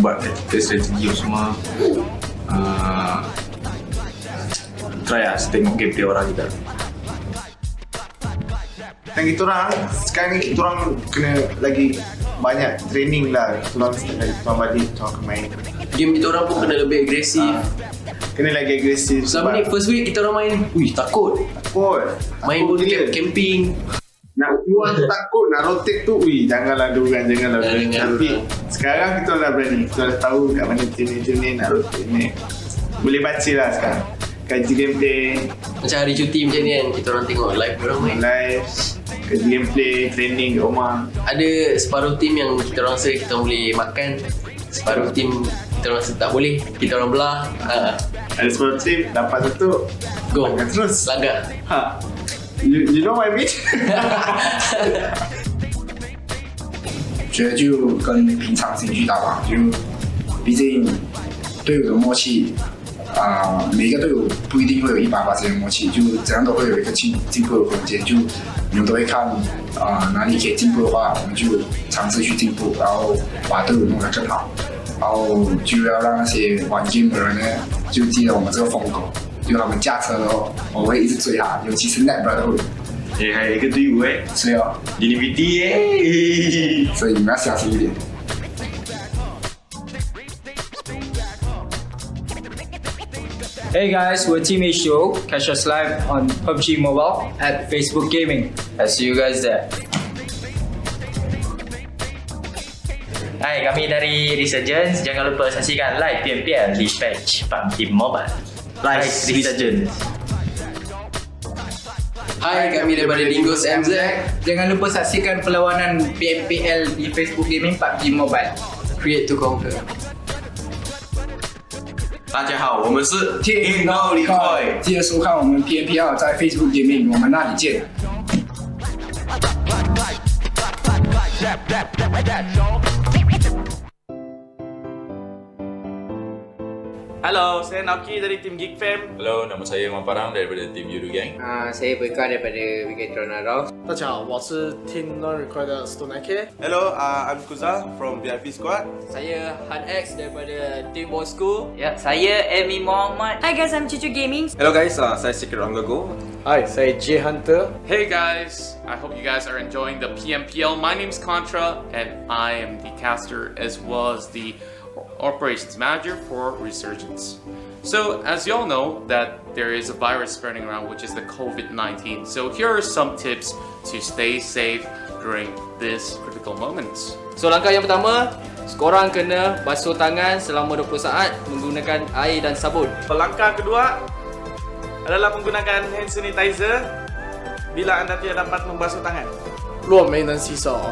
buat tactical strategi semua. Try lah tengok gameplay orang kita. Dan kita orang sekarang ni kita orang kena lagi banyak training lah. Kita orang balik kita orang main. Game kita orang pun kena lebih agresif. Kena lagi agresif. Selama ni first week kita orang main, takut. Main pun camping. Nak keluar tu takut, nak rotate tu, janganlah duran. Tapi sekarang kita dah berani. Kita dah tahu kat mana macam ni nak rotate ni. Boleh baca lah sekarang. Kaji gameplay. Macam hari cuti macam ni kan, kita orang tengok live orang main. Live, kaji gameplay, training kat rumah. Ada separuh tim yang kita orang rasa kita boleh makan. Separuh tim kita orang rasa tak boleh. Kita orang belah. Ada separuh tim, dapat satu, go. makan terus. Lagak. You know what I mean? 觉得就跟平常是一句大吧，就毕竟队友的默契每个队友不一定会有100%的默契，就怎样都会有一个进步的空间。就你们都会看哪里可以进步的话，我们就尝试去进步，然后把队友弄得更好，然后就要让那些玩 game 的人呢，就记得我们这个风格。就他们驾车的哦，我会一直追他，尤其是 Net Brotherhood。还有一个队伍谁哦 ？Divinity 所以你们要小心一点。Hey guys, we're Team H Show. Catch us live on PUBG Mobile at Facebook Gaming. I'll see you guys there. Hai, kami dari Resurgence. Jangan lupa saksikan live PMPL di page PUBG Mobile. Live Resurgence. Hai, kami daripada Dingoz MZ. Jangan lupa saksikan perlawanan PMPL di Facebook Gaming PUBG Mobile. Create to Conquer. 大家好，我们是 NoRecoil， 记得收看我们 PMPL 在 Facebook Gaming， 我们那里见。Halo, saya Noki dari tim Geek Fam. Hello, nama saya Parang daripada tim Yoodo Gang. Saya Bapak daripada Bigetron. 大家好，我是 Team NoRecoil 的 Stone AK. Hello, I'm Kuza from VIP Squad. Saya Han X daripada tim Bosskurr. Ya, saya Amy Muhammad. Hi guys, I'm Chuchu Gaming. Hello guys, saya Secret Go. Hi, saya J Hunter. Hey guys, I hope you guys are enjoying the PMPL. My name's Contra and I am the caster as well as the operations manager for Resurgence. So as you all know that there is a virus spreading around which is the COVID-19. So here are some tips to stay safe during this critical moments. So langkah yang pertama, korang kena basuh tangan selama 20 saat menggunakan air dan sabun. Langkah kedua adalah menggunakan hand sanitizer bila anda tidak dapat membasuh tangan. 若没能洗手，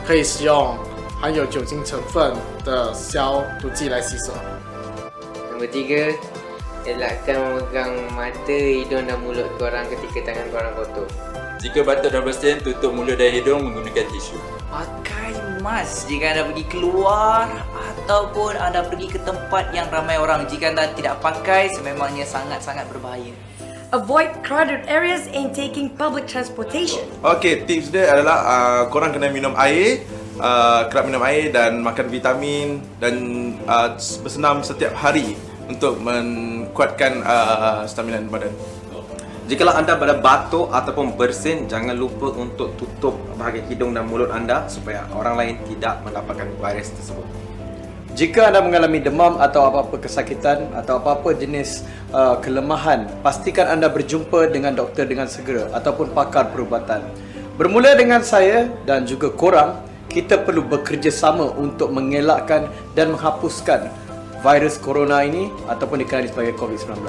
可以使用含有酒精成分的消毒剂来洗手。 Nombor 3, elakkan memegang mata, hidung dan mulut korang ketika tangan korang kotor. Jika batuk dan bersin, tutup mulut dan hidung menggunakan tisu. Pakai mask jika anda pergi keluar ataupun anda pergi ke tempat yang ramai orang. Jika anda tidak pakai, sememangnya sangat-sangat berbahaya. Avoid crowded areas and taking public transportation. Okay, tips dia adalah korang kena minum air, kerap minum air dan makan vitamin dan bersenam setiap hari untuk menguatkan stamina badan. Jikalau anda pada batuk ataupun bersin, jangan lupa untuk tutup bahagian hidung dan mulut anda supaya orang lain tidak mendapatkan virus tersebut. Jika anda mengalami demam atau apa-apa kesakitan atau apa-apa jenis kelemahan, pastikan anda berjumpa dengan doktor dengan segera ataupun pakar perubatan. Bermula dengan saya dan juga korang, kita perlu bekerjasama untuk mengelakkan dan menghapuskan virus corona ini ataupun dikenali sebagai COVID-19.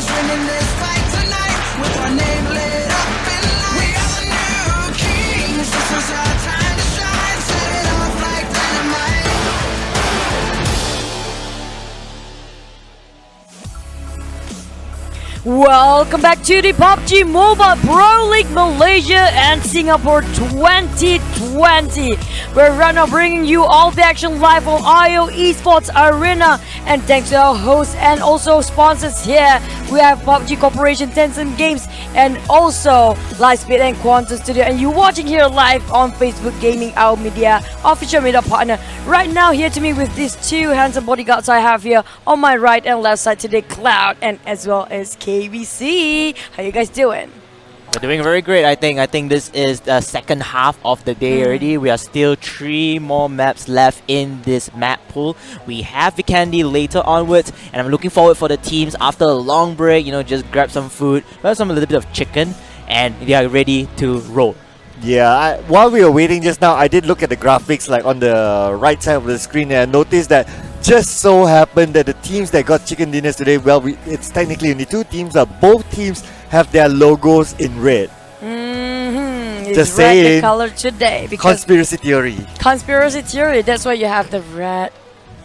kings winning this fight tonight with our name lit up in lights. We are the new kings. This is our time to shine. Set it off like dynamite. Welcome back to the PUBG Mobile Pro League Malaysia and Singapore 2020. We're right now bringing you all the action live on IO Esports Arena. And thanks to our hosts and also sponsors here, we have PUBG Corporation, Tencent Games, and also Lightspeed and Quantum Studio. And you're watching here live on Facebook Gaming, our media, official media partner. Right now, here to me with these two handsome bodyguards I have here on my right and left side today, Cloud and as well as KBC. How you guys doing? We're doing very great, I think. I think this is the second half of the day already. We are still 3 more maps left in this map pool. We have Vikendi later onwards, and I'm looking forward for the teams after a long break, just grab some food, grab a little bit of chicken, and they are ready to roll. Yeah, while we were waiting just now, I did look at the graphics like on the right side of the screen, and I noticed that just so happened that the teams that got chicken dinners today, well, it's technically only 2 teams, but both teams have their logos in red. It's Just red saying. the color today. Because Conspiracy theory. Conspiracy theory, that's why you have the red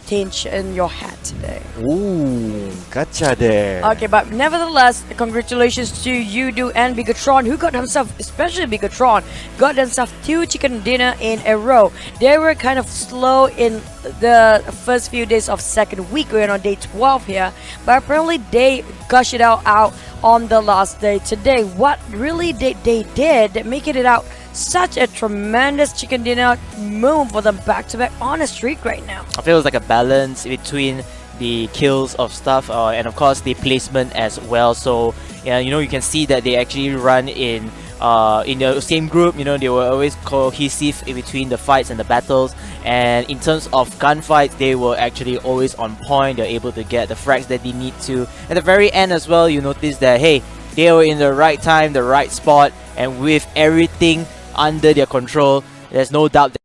tinge in your hat today. Ooh, gotcha there. Okay, but nevertheless, congratulations to Yoodo and Bigetron, who got himself, especially Bigetron, got themselves 2 chicken dinner in a row. They were kind of slow in the first few days of second week. We're on day 12 here, but apparently they gush it out on the last day today. What really they did, making it out such a tremendous chicken dinner move for them back-to-back on a streak right now. I feel it's like a balance between the kills of stuff and of course the placement as well. So you can see that they actually run in the same group. They were always cohesive in between the fights and the battles, and in terms of gunfights, they were actually always on point. They're able to get the frags that they need to. At the very end as well, you notice that hey, they were in the right time, the right spot, and with everything under their control, there's no doubt that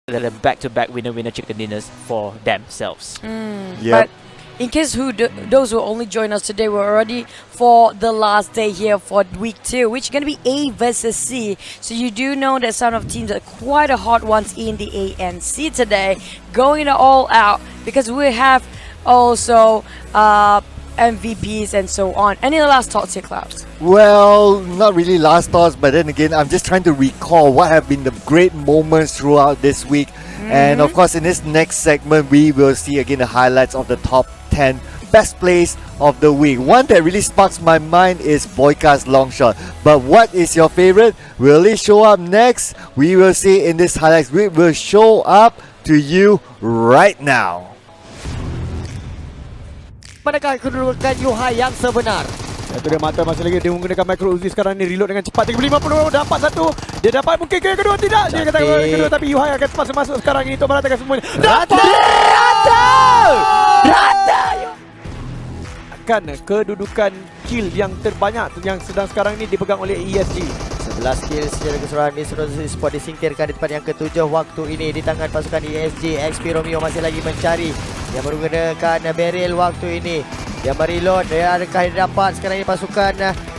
they're back-to-back winner chicken dinners for themselves. But in case those who only join us today, we're already for the last day here for week 2, which is going to be A versus C. So you do know that some of teams are quite a hot ones in the A and C today, going all out because we have also MVPs and so on. Any last thoughts here, Clouds? Well, not really last thoughts, but then again, I'm just trying to recall what have been the great moments throughout this week. And of course, in this next segment, we will see again the highlights of the top 10 best plays of the week. One that really sparks my mind is Boyka's long shot. But what is your favorite? Will it show up next? We will see in this highlights. We will show up to you right now. Manakah kedudukan Yuhai yang sebenar? Itu dia mata masih lagi dia menggunakan micro Uzi sekarang ni, reload dengan cepat 350 dapat satu. Dia dapat mungkin ke kedua tidak. Dia kata kedua tapi Yuhai akan cepat masuk sekarang ini untuk meratakan semuanya. Rata! Akan kedudukan kill yang terbanyak yang sedang sekarang ini dipegang oleh ESG. 11 kill secara keseluruhan Esport disingkirkan di tempat yang ke-7 waktu ini di tangan pasukan ESG. XP Romeo masih lagi mencari. Dia menggunakan barrel waktu ini. Dia mereload. Dia adakah dia dapat sekarang ini pasukan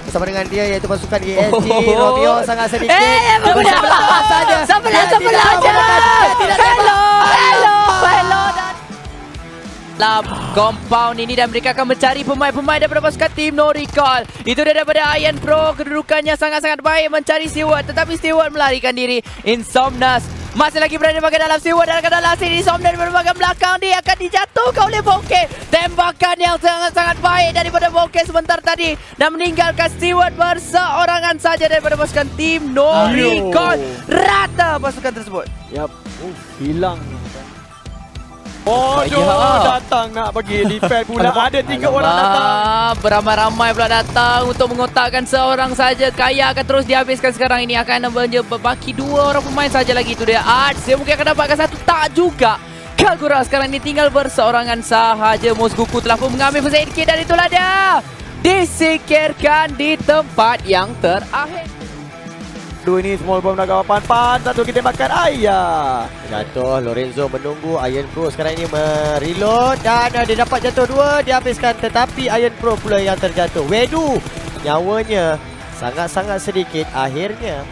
bersama dengan dia iaitu pasukan ESG. Romeo sangat sedikit. Sebelah saja. Sebelah aja. Hello. Dalam compound ini dan mereka akan mencari pemain-pemain daripada pasukan tim NoRecoil. Itu dia daripada Iron Pro, kedudukannya sangat-sangat baik mencari Stewart, tetapi Stewart melarikan diri. Insomnas masih lagi berada di bahagian dalam. Stewart dalam keadaan sini, Insomnas di bahagian belakang dia akan dijatuhkan oleh Bokeh. Tembakan yang sangat-sangat baik daripada Bokeh sebentar tadi dan meninggalkan Stewart berseorangan saja daripada pasukan tim NoRecoil. Rata pasukan tersebut. Yap, hilang. Datang nak bagi defend pula. Ada 3 orang datang. Beramai-ramai pula datang untuk mengotakkan seorang saja. Kaya akan terus dihabiskan sekarang ini. Akan berbaki 2 orang pemain saja lagi. Itu dia Arts. Dia mungkin akan dapatkan satu. Tak juga. Kagura sekarang ini tinggal berseorangan sahaja. Mosguku telah pun mengambil first aid kit dan itulah dia. Disingkirkan di tempat yang terakhir. merdu ini. Small bomb nak kawapan pan. Satu kita makan ayah. Jatuh. Lorenzo menunggu. Iron Pro sekarang ini mereload. Dan dia dapat jatuh dua. Dia habiskan. Tetapi Iron Pro pula yang terjatuh. Wedu. Nyawanya sangat-sangat sedikit. Akhirnya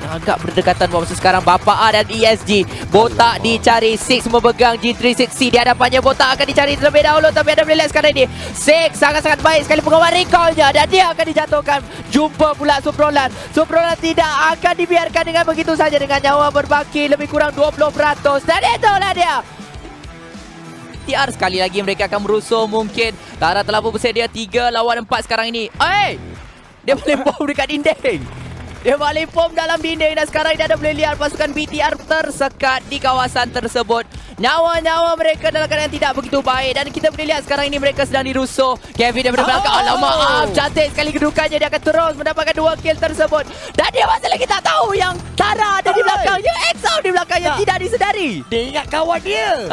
agak berdekatan buat masa sekarang. Bapak A dan ESG. Botak dicari. Six memegang G36C. Di hadapannya Botak akan dicari terlebih dahulu. Tapi ada boleh lihat sekarang ini. Six sangat-sangat baik sekali pengawal recallnya. Dan dia akan dijatuhkan. Jumpa pula Suprolan. Suprolan tidak akan dibiarkan dengan begitu saja. Dengan nyawa berbaki lebih kurang 20%. Dan itulah dia. TR sekali lagi mereka akan merusuh mungkin. Tara telah pun bersedia 3 lawan 4 sekarang ini. Dia boleh bom dekat dinding. Dia balik bom dalam dinding dan sekarang dia ada boleh lihat pasukan BTR tersekat di kawasan tersebut. Nyawa-nyawa mereka dalam keadaan tidak begitu baik dan kita boleh lihat sekarang ini mereka sedang dirusuh. Kevin daripada belakang. Alamak, cantik sekali kedudukannya. Dia akan terus mendapatkan 2 kill tersebut. Dan dia masih lagi tak tahu yang Tara ada di belakangnya. Exo di belakangnya tidak disedari. Dia ingat kawan dia.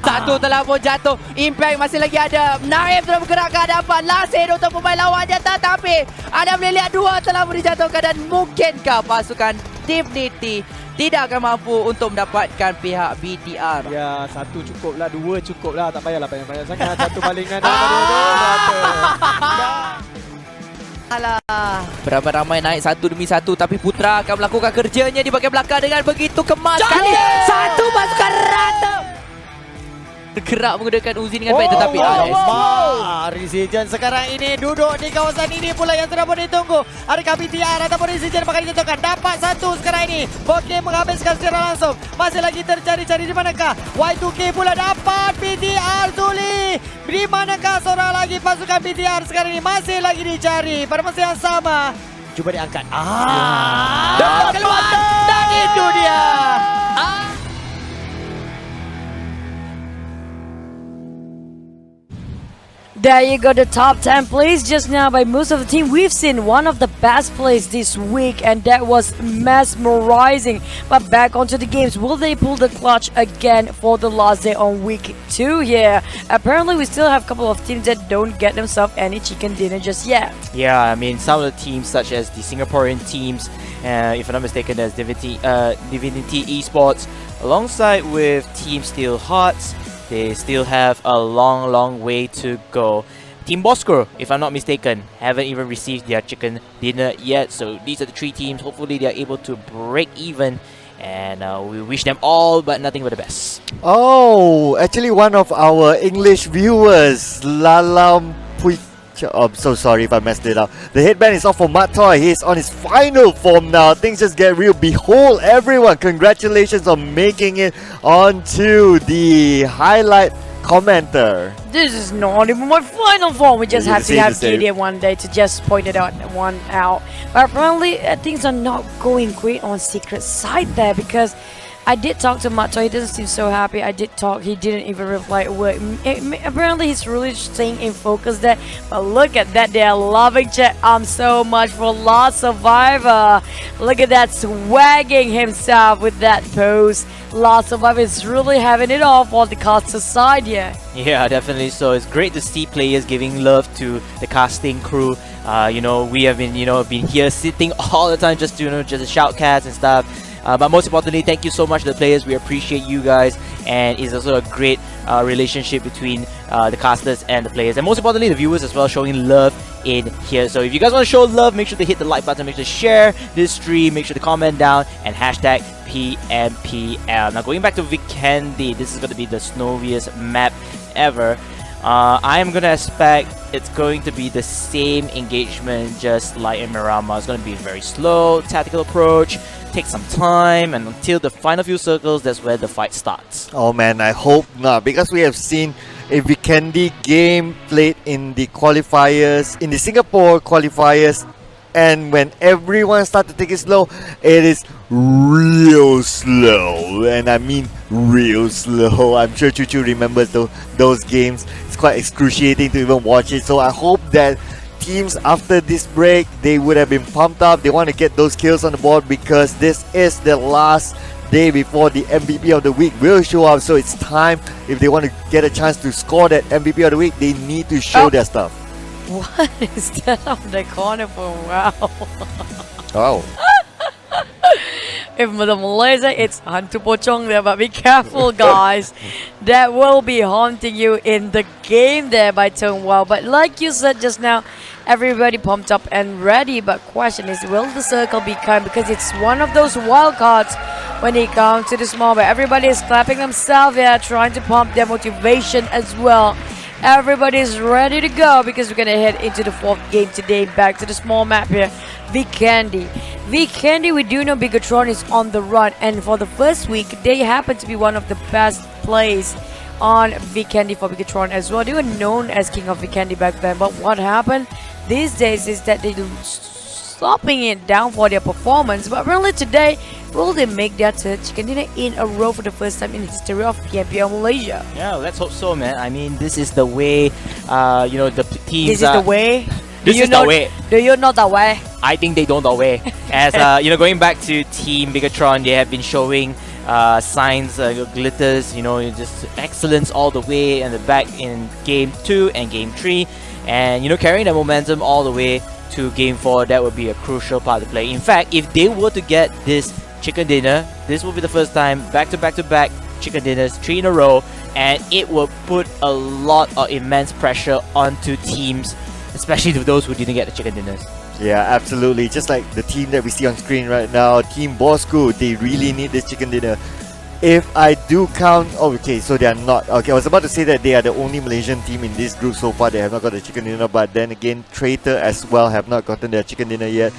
Satu telah pun jatuh. Impact masih lagi ada. Naif telah bergerak ke hadapan. Lasir untuk pemain lawannya. Tetapi anda boleh lihat 2 telah pun dijatuhkan. Dan mungkinkah pasukan Divinity tidak akan mampu untuk mendapatkan pihak BTR? Ya, 1 cukup lah, 2 cukup lah. Tak payahlah banyak-banyak sangat. 1 balingan. Berapa ramai naik satu demi satu. Tapi Putra akan melakukan kerjanya di bahagian belakang dengan begitu kemas sekali. Satu pasukan rata. Bergerak menggunakan Uzi dengan baik tetapi Resurgence sekarang ini duduk di kawasan ini pula yang sudah pun ditunggu. Adakah BTR ataupun Resurgence bakal dijatuhkan? Dapat 1 sekarang ini. Bokeh menghabiskan secara langsung. Masih lagi tercari-cari di manakah? Y2K pula dapat BTR Zuli. Di manakah seorang lagi pasukan BTR sekarang ini? Masih lagi dicari. Pada masa yang sama cuba diangkat. Dapat keluar. Dan itu dia. There you go, the top 10 plays just now by most of the team. We've seen one of the best plays this week, and that was mesmerizing. But back onto the games, will they pull the clutch again for the last day on week 2 here? Apparently, we still have a couple of teams that don't get themselves any chicken dinner just yet. Yeah, I mean, some of the teams, such as the Singaporean teams, if I'm not mistaken, there's DivinityEsports, alongside with Team Steel Hearts. They still have a long way to go. Team Bosskurr, if I'm not mistaken, haven't even received their chicken dinner yet. So these are the 3 teams. Hopefully they are able to break even. And we wish them all but nothing but the best. Oh, actually one of our English viewers, Lalam Puig. Oh, I'm so sorry if I messed it up. The headband is off for Matoy. He's on his final form now. Things just get real. Behold, everyone, congratulations on making it onto the highlight commenter. This is not even my final form. We just have to have KD one day to just point it out. But apparently things are not going great on secret side there, because I did talk to Mato. He doesn't seem so happy. I did talk. He didn't even reply a word. Apparently, he's really staying in focus there. But look at that. They're loving chat. So much for Last Survivor. Look at that, swagging himself with that pose. Last Survivor is really having it all for the caster side here. Yeah, definitely so. It's great to see players giving love to the casting crew. We have been, been here sitting all the time just to, just shout cast and stuff. But most importantly, thank you so much to the players. We appreciate you guys, and it's also a great relationship between the casters and the players, and most importantly, the viewers as well, showing love in here. So if you guys want to show love, make sure to hit the like button, make sure to share this stream, make sure to comment down, and hashtag PMPL. Now going back to Vikendi, this is going to be the snowiest map ever. I am going to expect it's going to be the same engagement just like in Miramar. It's going to be a very slow, tactical approach, take some time, and until the final few circles, that's where the fight starts. Oh man, I hope not, because we have seen a Vikendi game played in the qualifiers, in the Singapore qualifiers, and when everyone started to take it slow, it is real slow, and I mean real slow. I'm sure Chuchu remembers those games. It's quite excruciating to even watch it, so I hope that teams after this break, they would have been pumped up. They want to get those kills on the board, because this is the last day before the MVP of the week will show up. So it's time, if they want to get a chance to score that MVP of the week, they need to show their stuff. What is that on the corner for? Wow. Wow. If the Malaysia, it's hantu pocong there, but be careful, guys. That will be haunting you in the game there by turn wow. But like you said just now, everybody pumped up and ready. But question is, will the circle be kind? Because it's one of those wild cards when it comes to the small. But everybody is clapping themselves, yeah, trying to pump their motivation as well. Everybody is ready to go because we're gonna head into the 4th game today. Back to the small map here. Vikendi. Vikendi, we do know Bigetron is on the run, and for the first week, they happen to be one of the best plays on Vikendi for Bigetron as well. They were known as King of Vikendi back then, but what happened these days is that they're slopping it down for their performance. But really today, will they make their third chicken dinner in a row for the first time in the history of PMPL Malaysia? Yeah, let's hope so, man. I mean, this is the way, the teams. This is the way. This is the way. Do you know the way? I think they don't the way. As going back to Team Bigetron, they have been showing signs, glitters, just excellence all the way and the back in Game 2 and Game 3, and carrying the momentum all the way to Game 4. That would be a crucial part to play. In fact, if they were to get this chicken dinner, this will be the first time back to back chicken dinners, 3 in a row, and it will put a lot of immense pressure onto teams, especially to those who didn't get the chicken dinners. Yeah, absolutely. Just like the team that we see on screen right now, Team Bosskurr, they really need this chicken dinner. If I do count, okay, so they are not. Okay, I was about to say that they are the only Malaysian team in this group so far. They have not got the chicken dinner, but then again, Traitor as well have not gotten their chicken dinner yet.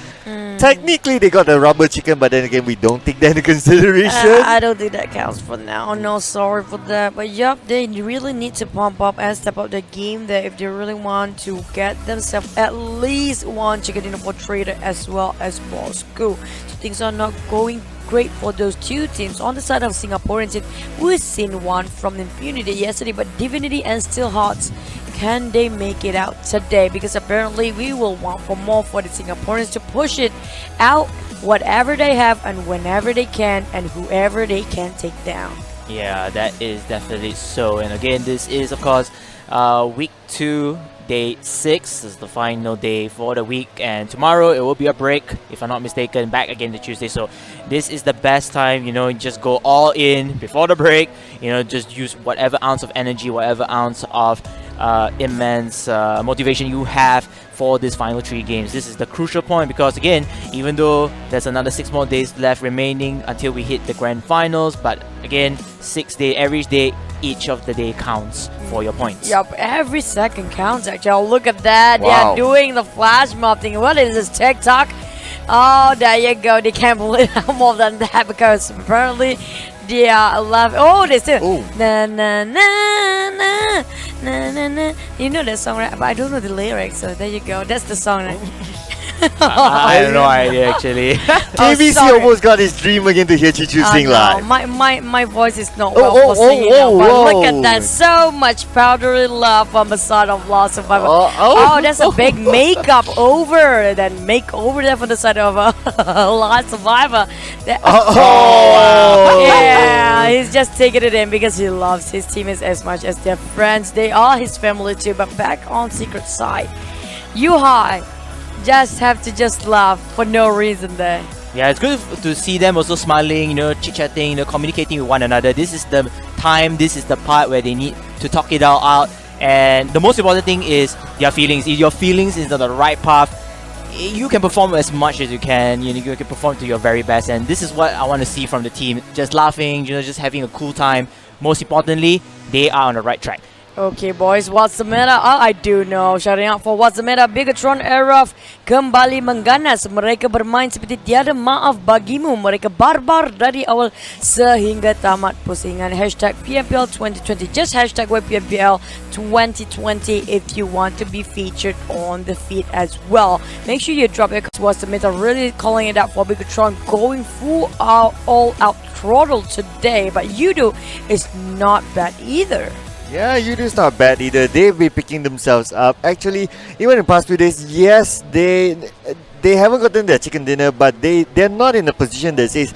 Technically, they got the rubber chicken, but then again, we don't take that into consideration. I don't think that counts for now. No, sorry for that. But yup, they really need to pump up and step up the game there if they really want to get themselves at least one chicken dinner for Traitor as well as Bosskurr. So things are not going great for those two teams. On the side of Singaporeans, we've seen one from Impunity yesterday, but Divinity and Still Hearts, can they make it out today? Because apparently we will want for more for the Singaporeans to push it out, whatever they have and whenever they can and whoever they can take down. Yeah, that is definitely so. And again, this is of course week 2, day 6 is the final day for the week, and tomorrow it will be a break, if I'm not mistaken, back again to Tuesday. So this is the best time, just go all in before the break, just use whatever ounce of energy, whatever ounce of immense motivation you have for this final 3 games. This is the crucial point because again, even though there's another 6 more days left remaining until we hit the grand finals, but again, 6 days, every day, each of the day counts for your points. Yup, every second counts actually. Oh, look at that. Wow. They are doing the flash mob thing. What is this, TikTok? Oh, there you go. They can't believe more than that because apparently they are alive. Oh, they still. Na na na na na na na. You know that song, right? But I don't know the lyrics, so there you go. That's the song, right? I have no idea actually. KBC almost got his dream again to hear Chichu sing live. My voice is not well for singing now, but look at that. So much powdery love from the side of Last Survivor. Oh, that's a big makeup over. Then make over there from the side of Last Survivor. Yeah, he's just taking it in because he loves his teammates as much as their friends. They are his family too. But back on Secret side, Yuhai just have to just laugh for no reason there. Yeah, it's good to see them also smiling, chit-chatting, communicating with one another. This is the time, this is the part where they need to talk it all out. And the most important thing is their feelings. If your feelings is on the right path, you can perform as much as you can. You can perform to your very best. And this is what I want to see from the team. Just laughing, just having a cool time. Most importantly, they are on the right track. Okay boys, what's the matter? I do know. Shouting out for what's the matter. Bigetron Eraf kembali mengganas. Mereka bermain seperti tiada maaf bagimu. Mereka barbar dari awal sehingga tamat pusingan. Hashtag PMPL 2020. Just hashtag PMPL 2020 if you want to be featured on the feed as well. Make sure you drop your what's the matter. Really calling it out for Bigetron, going full out, all out throttle today. But Yoodo is not bad either. Yeah, Yoodo's not bad either. They've been picking themselves up. Actually, even in the past few days, yes, they haven't gotten their chicken dinner, but they're not in a position that says,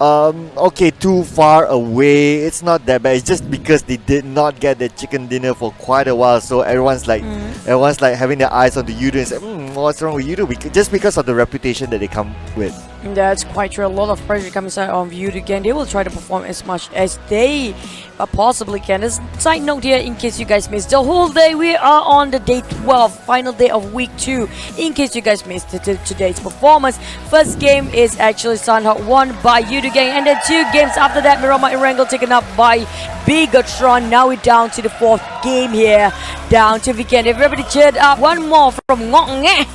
Okay, too far away. It's not that bad. It's just because they did not get their chicken dinner for quite a while. So everyone's like having their eyes on the Yoodo and say, what's wrong with Yoodo? Just because of the reputation that they come with. That's quite true. A lot of pressure comes out on Yoodo again. They will try to perform as much as they possibly can. As a side note here, in case you guys missed the whole day, we are on the day 12, final day of week 2. In case you guys missed today's performance, first game is actually Sanhok won by Yoodo Gang, and then 2 games after that, Miramar Erangel taken up by Bigetron. Now we're down to the 4th game here, down to Vikendi. Everybody cheered up. One more from Ngok.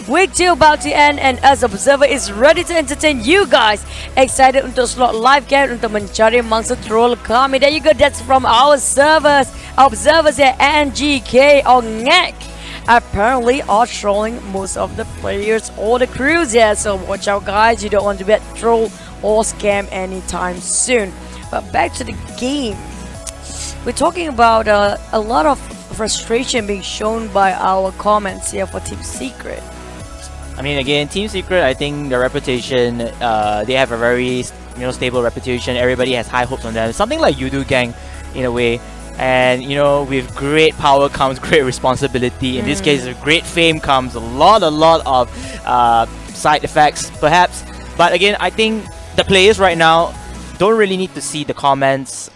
Week 2 about to end, and as observer is ready to entertain you guys. Excited untuk slot live cam untuk mencari mangsa troll kami. There you go, that's from our observers here, and GK or Ngek apparently are trolling most of the players or the crews here. So watch out guys, you don't want to get troll or scam anytime soon. But back to the game. We're talking about a lot of frustration being shown by our comments here for Team Secret. I mean, again, Team Secret, I think their reputation, they have a very stable reputation. Everybody has high hopes on them. Something like Yoodo Gang, in a way. And with great power comes great responsibility. In this case, with great fame comes a lot of side effects, perhaps. But again, I think the players right now don't really need to see the comments.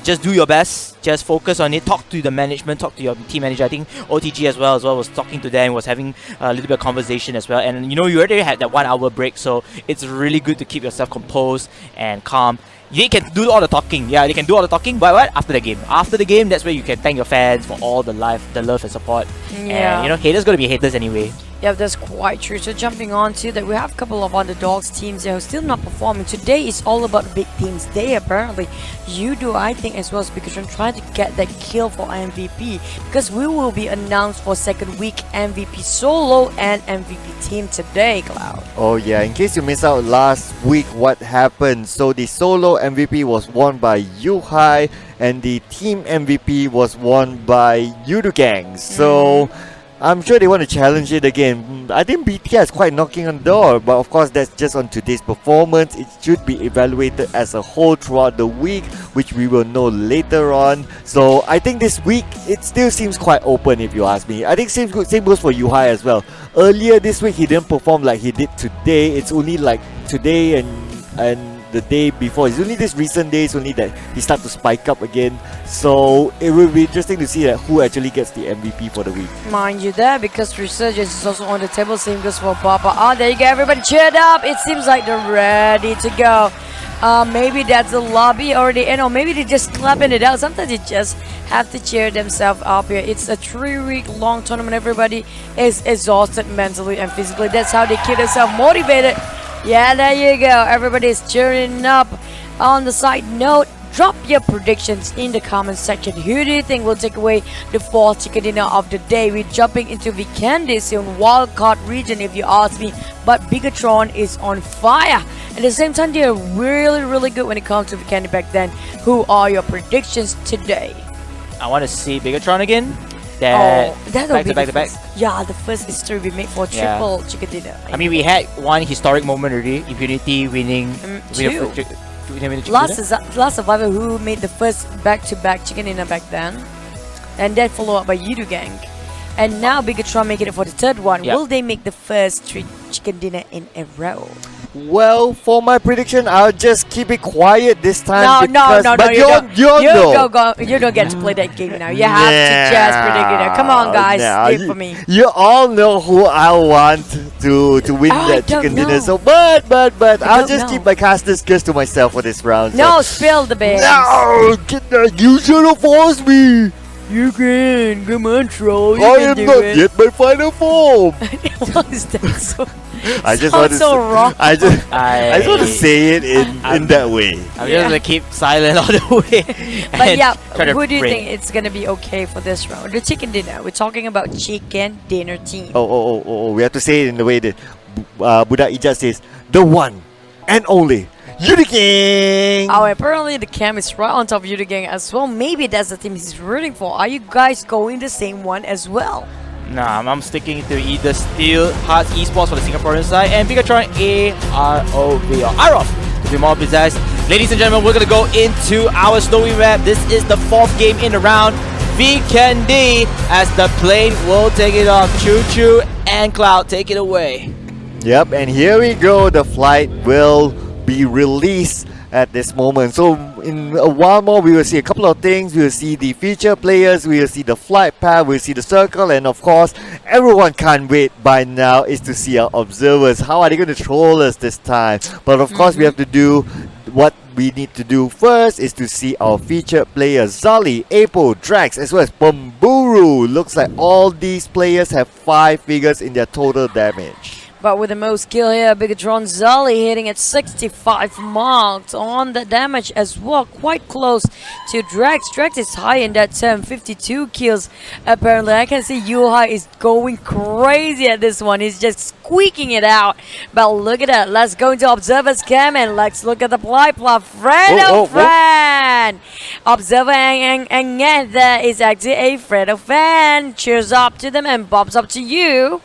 Just do your best. Just focus on it. Talk to the management. Talk to your team manager. I think OTG as well was talking to them. Was having a little bit of conversation as well. And you already had that 1 hour break, so it's really good to keep yourself composed and calm. They can do all the talking. Yeah, they can do all the talking. But what? After the game. After the game, that's where you can thank your fans for all the love and support. Yeah. And haters gonna be haters anyway. Yeah, that's quite true. So jumping on to that, we have a couple of underdogs teams that are still not performing. Today is all about big teams. They apparently, Yoodo, I think as well as Bigetron, trying to get that kill for MVP, because we will be announced for second week MVP solo and MVP team today, Cloud. Oh yeah, in case you missed out last week what happened. So the solo MVP was won by Yuhai and the team MVP was won by Yoodo Gang. So I'm sure they want to challenge it again. I think BTS is quite knocking on the door, but of course that's just on today's performance. It should be evaluated as a whole throughout the week, which we will know later on. So I think this week it still seems quite open, if you ask me. I think same goes for Yuhai as well. Earlier this week he didn't perform like he did today. It's only like today and the day before. It's only this recent days only that he started to spike up again. So it will be interesting to see that who actually gets the MVP for the week. Mind you there, because Resurgence is also on the table. Same goes for Bapak. There you go, everybody cheered up. It seems like they're ready to go. Maybe that's the lobby already in, or maybe they're just clapping it out. Sometimes you just have to cheer themselves up here. It's a 3-week long tournament. Everybody is exhausted mentally and physically. That's how they keep themselves motivated. Yeah, there you go. Everybody's cheering up. On the side note, drop your predictions in the comment section. Who do you think will take away the 4th chicken dinner of the day? We're jumping into Vikendi soon, wildcard region if you ask me. But Bigetron is on fire. At the same time, they're really good when it comes to Vikendi back then. Who are your predictions today? I want to see Bigetron again. That that'll be back to back. Yeah, the first history we made for triple chicken dinner. I mean, we had one historic moment already. Impunity winning. Two. Last survivor who made the first back-to-back chicken dinner back then, and then followed up by Yoodo Gang, and now Bigetron making it for the 3rd one. Yep. Will they make the first 3 chicken dinner in a row? Well, for my prediction, I'll just keep it quiet this time. No, but you you don't get to play that game now. You have to just predict it. Come on, guys, stay for me. You all know who I want to win that chicken dinner. So, but I'll just keep my caster's curse to myself for this round. No, spill the beans. No, you should have forced me. You can, come on, troll. I am not yet my final form. What is that so? I just want to wrong. I just want to say it in that way. I'm just gonna keep silent all the way. But yeah, who do you think it's gonna be okay for this round? The chicken dinner. We're talking about chicken dinner team. Oh, we have to say it in the way that Budak Ijaz says, the one and only Yoodo Gang! Oh, apparently the cam is right on top of Yoodo Gang as well. Maybe that's the team he's rooting for. Are you guys going the same one as well? Nah, I'm sticking to either Steel Hearts Esports for the Singaporean side and Bigetron AROV. to be more precise. Ladies and gentlemen, we're going to go into our snowy map. This is the 4th game in the round. Vikendi as the plane will take it off. Choo Choo and Cloud, take it away. Yep, and here we go. The flight will be released at this moment. So in a while more, we will see a couple of things. We will see the feature players, we will see the flight path, we'll see the circle, and of course, everyone can't wait by now is to see our observers. How are they going to troll us this time? But of course, we have to do what we need to do first is to see our featured players, Zali, Apo, Drax, as well as Bomburu. Looks like all these players have 5 figures in their total damage. But with the most kill here, Bigetron Zali hitting at 65 marks on the damage as well. Quite close to Drax. Drax is high in that term, 52 kills. Apparently, I can see Yuhai is going crazy at this one. He's just squeaking it out. But look at that. Let's go into Observer's cam and let's look at the play. Fredo fan! Observer and there is actually a Fredo fan. Cheers up to them and bobs up to you.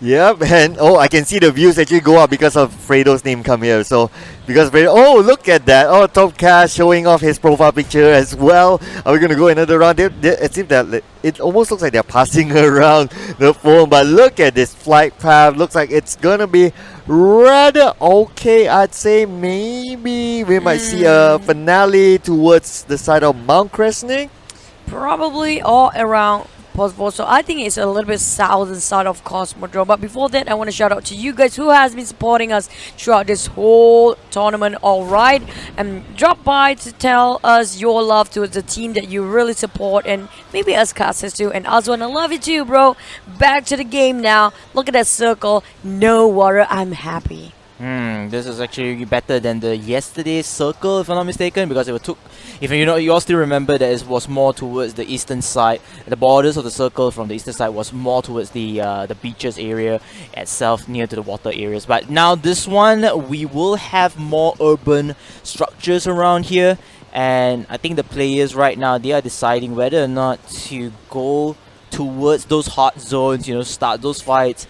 Yep, and I can see the views actually go up because of Fredo's name come here. So, because Fredo, look at that. Top Cash showing off his profile picture as well. Are we going to go another round? It seems that it almost looks like they're passing around the phone. But look at this flight path. Looks like it's going to be rather okay, I'd say. Maybe we might see a finale towards the side of Mount Kresnik. Probably all around possible. So I think it's a little bit south and side of Cosmodrome. But before that, I want to shout out to you guys who has been supporting us throughout this whole tournament. Alright, and drop by to tell us your love towards the team that you really support, and maybe us casters too. And Azwan, I love you too, bro. Back to the game now. Look at that circle. No worry, I'm happy. This is actually better than the yesterday's circle, if I'm not mistaken, because it took, if you all still remember that it was more towards the eastern side. The borders of the circle from the eastern side was more towards the beaches area itself, near to the water areas. But now this one, we will have more urban structures around here, and I think the players right now, they are deciding whether or not to go towards those hot zones, start those fights,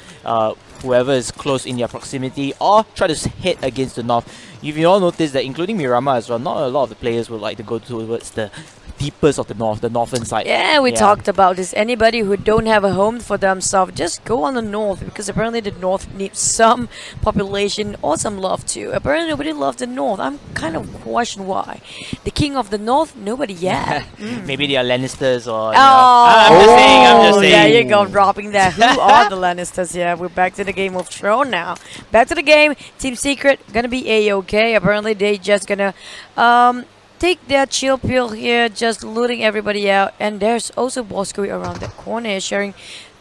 whoever is close in their proximity, or try to hit against the north. If you all notice that, including Miramar as well, not a lot of the players would like to go towards the deepest of the northern side. Yeah, we talked about this. Anybody who don't have a home for themselves, just go on the north, because apparently the north needs some population or some love too. Apparently nobody loves the north. I'm kind of question why. The king of the north, nobody yet. Maybe they are Lannisters or... I'm just saying. There you go, dropping that. Who are the Lannisters here? We're back to the Game of Thrones now. Back to the game. Team Secret gonna be A-okay. Apparently they just gonna take their chill pill here, just looting everybody out. And there's also Bosskurr around that corner, sharing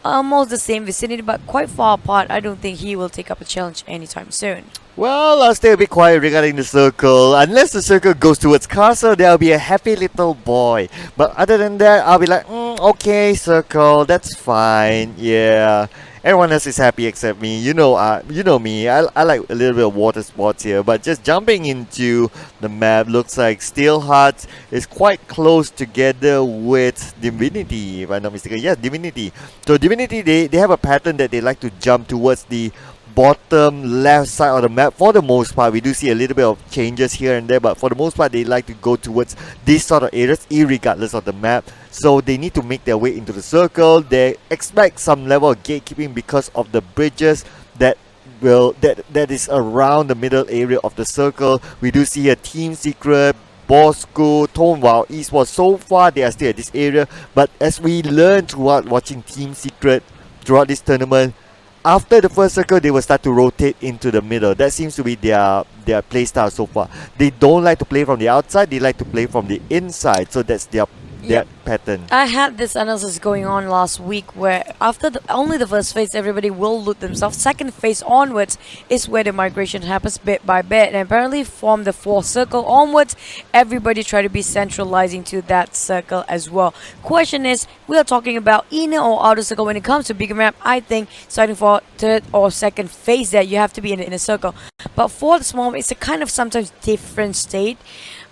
almost the same vicinity, but quite far apart. I don't think he will take up a challenge anytime soon. Well, I'll stay a bit quiet regarding the circle. Unless the circle goes towards castle, there'll be a happy little boy. But other than that, I'll be like, okay, circle, that's fine. Yeah. Everyone else is happy except me. You know me. I like a little bit of water sports here, but just jumping into the map, looks like Steelheart is quite close together with Divinity, if I'm not mistaken. Yes, Divinity. So Divinity, they have a pattern that they like to jump towards the bottom left side of the map. For the most part, we do see a little bit of changes here and there, but for the most part, they like to go towards these sort of areas, irregardless of the map. So they need to make their way into the circle. They expect some level of gatekeeping because of the bridges that is around the middle area of the circle. We do see a Team Secret, Bosskurr, Tonewall, Esports. So far, they are still at this area, but as we learn throughout watching Team Secret throughout this tournament, after the first circle, they will start to rotate into the middle. That seems to be their playstyle so far. They don't like to play from the outside, they like to play from the inside. So that's their pattern. I had this analysis going on last week where after only the first phase, everybody will loot themselves. Second phase onwards is where the migration happens bit by bit. And apparently from the fourth circle onwards, everybody try to be centralizing to that circle as well. Question is, we are talking about inner or outer circle when it comes to bigger map. I think starting for third or second phase that you have to be in the inner circle. But for the small, it's a kind of sometimes different state.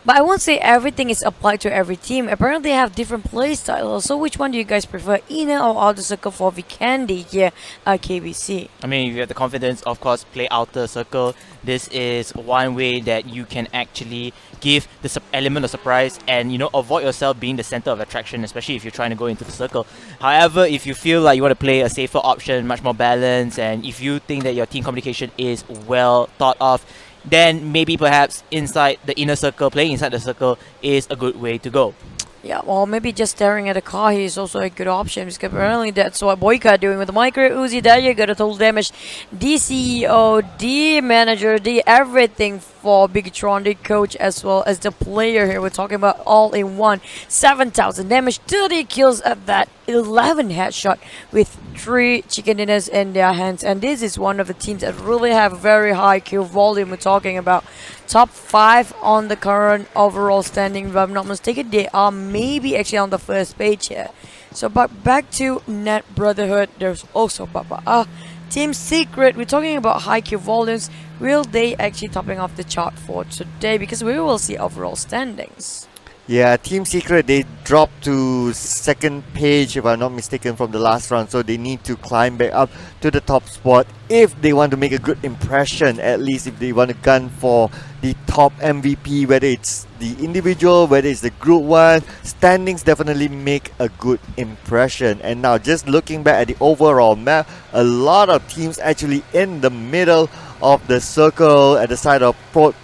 But I won't say everything is applied to every team. Apparently they have different play styles. So which one do you guys prefer, inner or outer circle for Vikendi here at KBC? I mean, if you have the confidence, of course, play outer circle. This is one way that you can actually give the element of surprise and, you know, avoid yourself being the center of attraction, especially if you're trying to go into the circle. However, if you feel like you want to play a safer option, much more balanced, and if you think that your team communication is well thought of, then maybe perhaps inside the inner circle, playing inside the circle is a good way to go. Yeah, well, maybe just staring at a car here is also a good option, because apparently that's what Boyka doing with the micro Uzi. There you go, the total damage. The CEO, the manager, the everything for Bigetron, the coach, as well as the player here. We're talking about all in one. 7,000 damage, 30 kills at that, 11 headshot with 3 chicken dinners in their hands. And this is one of the teams that really have very high kill volume. We're talking about top 5 on the current overall standing. If I'm not mistaken, they are maybe actually on the first page here. So, but back to Net Brotherhood, there's also Bapak. Team Secret, we're talking about high kill volumes. Will they actually topping off the chart for today? Because we will see overall standings. Yeah, Team Secret, they dropped to second page, if I'm not mistaken, from the last round. So they need to climb back up to the top spot if they want to make a good impression. At least if they want to gun for the top MVP, whether it's the individual, whether it's the group one, standings definitely make a good impression. And now just looking back at the overall map, a lot of teams actually in the middle of the circle at the side of Port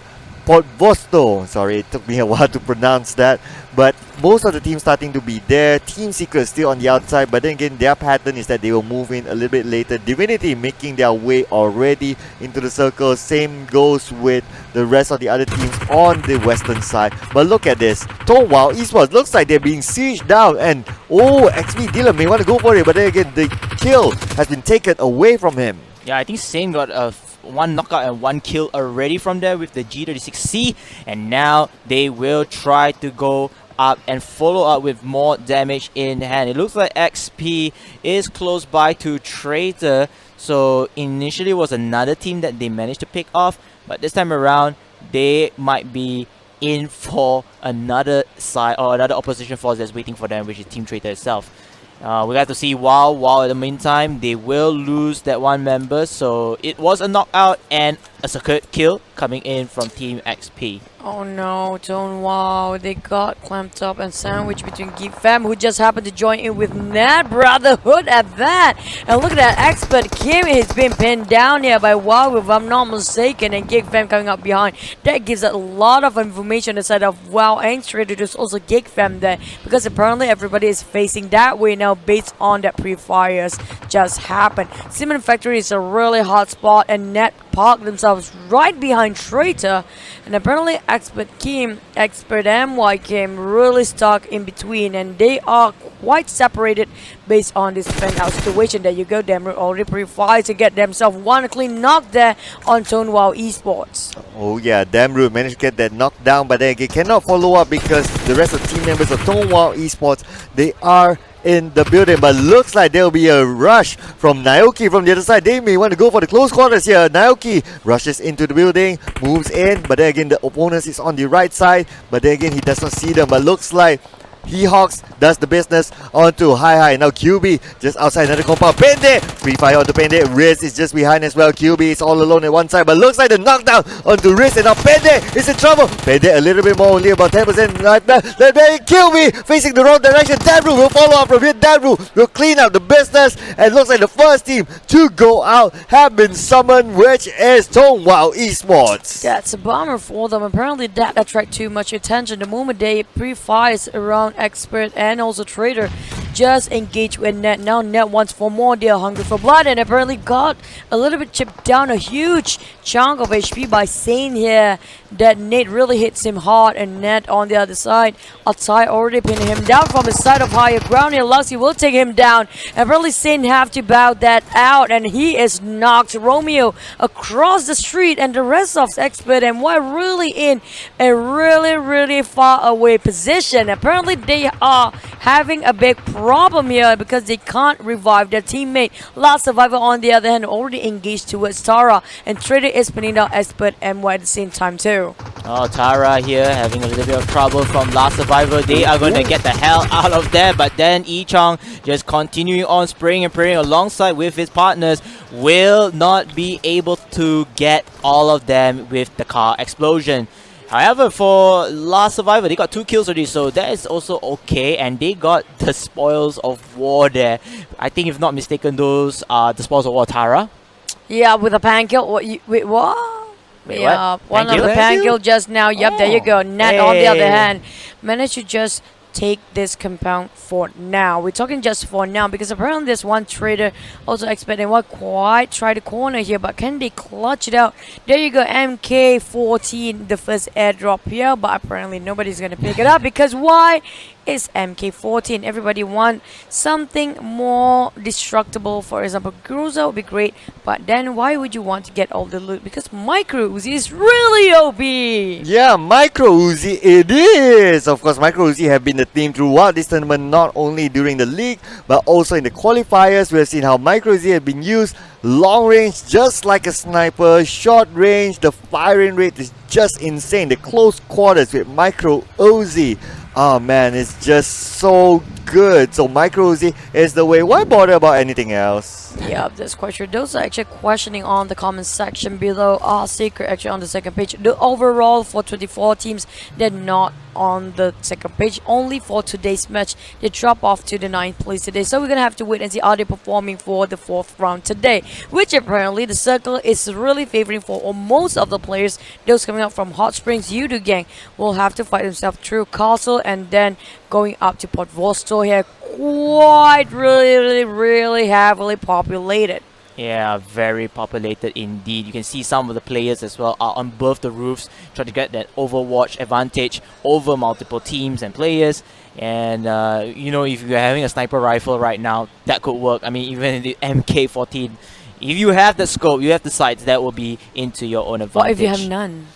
Vosto. Sorry, it took me a while to pronounce that. But most of the teams starting to be there. Team Secret still on the outside, but then again, their pattern is that they will move in a little bit later. Divinity making their way already into the circle. Same goes with the rest of the other teams on the western side. But look at this. Wow, Esports looks like they're being sieged down. And XP Dealer may want to go for it, but then again, the kill has been taken away from him. Yeah, I think Sane got a one knockout and 1 kill already from there with the G36C, and now they will try to go up and follow up with more damage in hand. It looks like XP is close by to Traitor, so initially it was another team that they managed to pick off, but this time around they might be in for another side or another opposition force that's waiting for them, which is Team Traitor itself. We have to see while in the meantime they will lose that one member, so it was a knockout and a circuit kill coming in from Team XP. Oh no, Wow, they got clamped up and sandwiched between Geek Fam, who just happened to join in with Net Brotherhood at that. And look at that, Expert Kim has been pinned down here by Wow, if I'm not mistaken, and Geek Fam coming up behind. That gives a lot of information on the side of Wow and Traitor. There's also Geek Fam there, because apparently everybody is facing that way now based on that pre-fires just happened. Cement Factory is a really hot spot, and Net parked themselves right behind Traitor, and apparently Expert MY came really stuck in between, and they are quite separated based on this fan out situation. There you go, Demru already pre-fired to get themselves one clean knock there on Wow Esports. Oh yeah, Demru managed to get that knockdown, but then again cannot follow up because the rest of the team members of Wow Esports, they are in the building, but looks like there will be a rush from Naoki from the other side. They may want to go for the close quarters here. Naoki rushes into the building, moves in, but then again the opponent is on the right side, but then again he does not see them, but looks like He-Hawks does the business onto Hi. Now QB just outside another compound. Pende! Free fire onto Pende. Riz is just behind as well. QB is all alone at one side, but looks like the knockdown onto Riz, and now Pende is in trouble. Pende a little bit more, only about 10% right now. QB facing the wrong direction. Dabru will follow up from here. Dabru will clean up the business, and looks like the first team to go out have been summoned, which is Wow Esports. That's a bummer for them. Apparently that attract too much attention. The moment they pre-fires around Expert and also Traitor just engage with Net. Now Net wants for more. They are hungry for blood, and apparently got a little bit chipped down, a huge chunk of HP by Sane here. That Nate really hits him hard, and Net on the other side. Atai already pinning him down from the side of higher ground here. Luxy will take him down. Apparently Sane have to bow that out, and he is knocked. Romeo across the street, and the rest of Expert and White really in a really far away position. Apparently they are having a big problem here because they can't revive their teammate. Last Survivor on the other hand already engaged towards Tara, and Traitor is pinning down Expert and White at the same time too. Oh, Tara here having a little bit of trouble from Last Survivor. They are going to get the hell out of there. But then Chong just continuing on spraying and praying alongside with his partners will not be able to get all of them with the car explosion. However, for Last Survivor, they got 2 kills already, so that is also okay. And they got the spoils of war there. I think, if not mistaken, those are the spoils of war, Tara. Yeah, with a pan kill. Wait, what? Wait, yeah, what? one Pan of the kill? pan kill just now. Yep, there you go. Nat on the other hand managed to just take this compound for now. We're talking just for now because apparently there's one trader also expecting what quite try the corner here, but can they clutch it out? There you go, MK14, the first airdrop here, but apparently nobody's gonna pick it up because why? It's MK14. Everybody want something more destructible. For example, Cruiser would be great, but then why would you want to get all the loot? Because Micro Uzi is really OP. Yeah, Micro Uzi it is. Of course, Micro Uzi have been the theme throughout this tournament, not only during the league, but also in the qualifiers. We have seen how Micro Uzi have been used long range, just like a sniper. Short range, the firing rate is just insane. The close quarters with Micro Uzi. Oh man, it's just so good. So Micro Uzi is the way. Why bother about anything else? Yeah, that's quite true. Those are actually questioning on the comment section below. Secret actually on the second page. The overall for 24 teams, they're not on the second page. Only for today's match, they drop off to the 9th place today. So we're gonna have to wait and see how they're performing for the 4th round today. Which apparently the circle is really favoring for most of the players. Those coming up from Hot Springs, Yoodo gang will have to fight themselves through Castle and then going up to Port Vostok here. Quite really heavily populated. Yeah, very populated indeed. You can see some of the players as well are on both the roofs trying to get that overwatch advantage over multiple teams and players. And you know, if you're having a sniper rifle right now, that could work. I mean, even in the MK14, if you have the scope, you have the sights, that will be into your own advantage. What if you have none?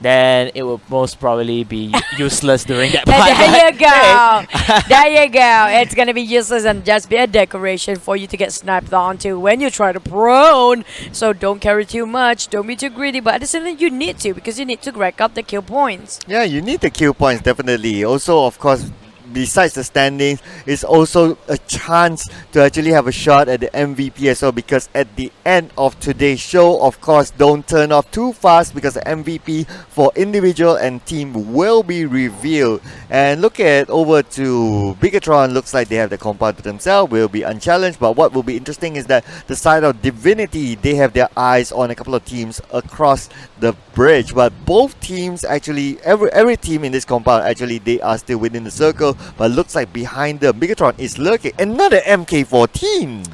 Then it will most probably be useless during that part. There you go. There you go. It's gonna be useless and just be a decoration for you to get sniped onto when you try to prone. So don't carry too much. Don't be too greedy. But at the same time, you need to, because you need to rack up the kill points. Yeah, you need the kill points, definitely. Also, of course, besides the standings, it's also a chance to actually have a shot at the MVP as well, because at the end of today's show, of course, don't turn off too fast because the MVP for individual and team will be revealed. And look at over to Bigetron, looks like they have the compound to themselves, will be unchallenged. But what will be interesting is that the side of Divinity, they have their eyes on a couple of teams across the bridge, but both teams actually, every team in this compound actually, they are still within the circle. But looks like behind them, Bigetron is lurking. Another MK14.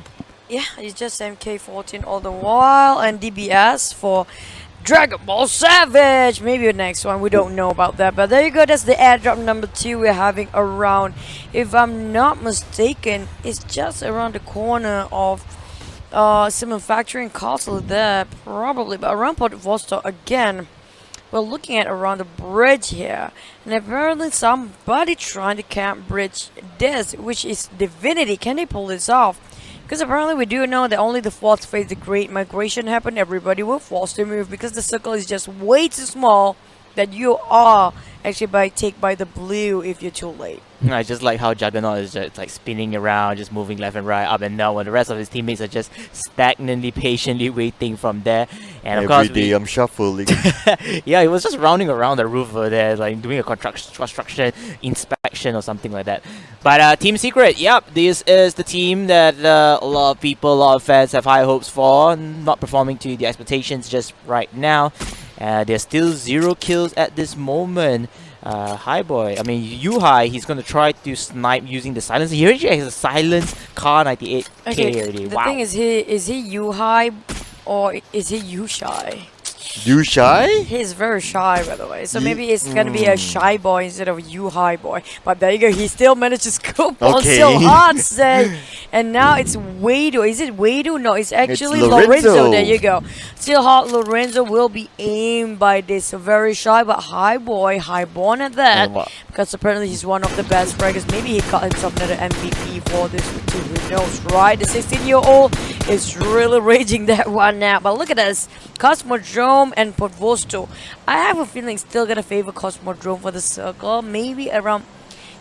Yeah, it's just MK14 all the while. And DBS for Dragon Ball Savage. Maybe the next one, we don't know about that. But there you go, that's the airdrop number 2 we're having around. If I'm not mistaken, it's just around the corner of some manufacturing castle there, probably. But around Port Vostok again. We're looking at around the bridge here, and apparently somebody trying to camp bridge this, which is Divinity. Can they pull this off? Because apparently we do know that only the 4th phase, the Great Migration, happened. Everybody will force to move because the circle is just way too small that you are actually take by the blue if you're too late. I just like how Juggernaut is just like spinning around, just moving left and right, up and down, while the rest of his teammates are just stagnantly, patiently waiting from there. And of course, every day I'm shuffling. yeah, he was just rounding around the roof over there, like doing a construction inspection or something like that. But Team Secret, yep, this is the team that a lot of people, a lot of fans have high hopes for, not performing to the expectations just right now. There's still 0 kills at this moment. Hi boy, I mean Yuhai, he's gonna try to snipe using the silence. He already has a silence Car 98K already. The thing is he Yuhai or is he Yushai? You shy? He's very shy, by the way. So maybe it's gonna be a shy boy instead of you high boy. But there you go. He still managed to scoop on so hard, say. And now it's Wado. Is it Wado? No, it's actually Lorenzo. There you go. Still hot. Lorenzo will be aimed by this very shy but high boy, highborn at that. Because apparently he's one of the best fraggers. Maybe he got himself another MVP for this too. Who knows, right? The 16-year-old is really raging that one now. But look at this, Cosmodrome and Podvosto. I have a feeling still gonna favor Cosmodrome for the circle, maybe around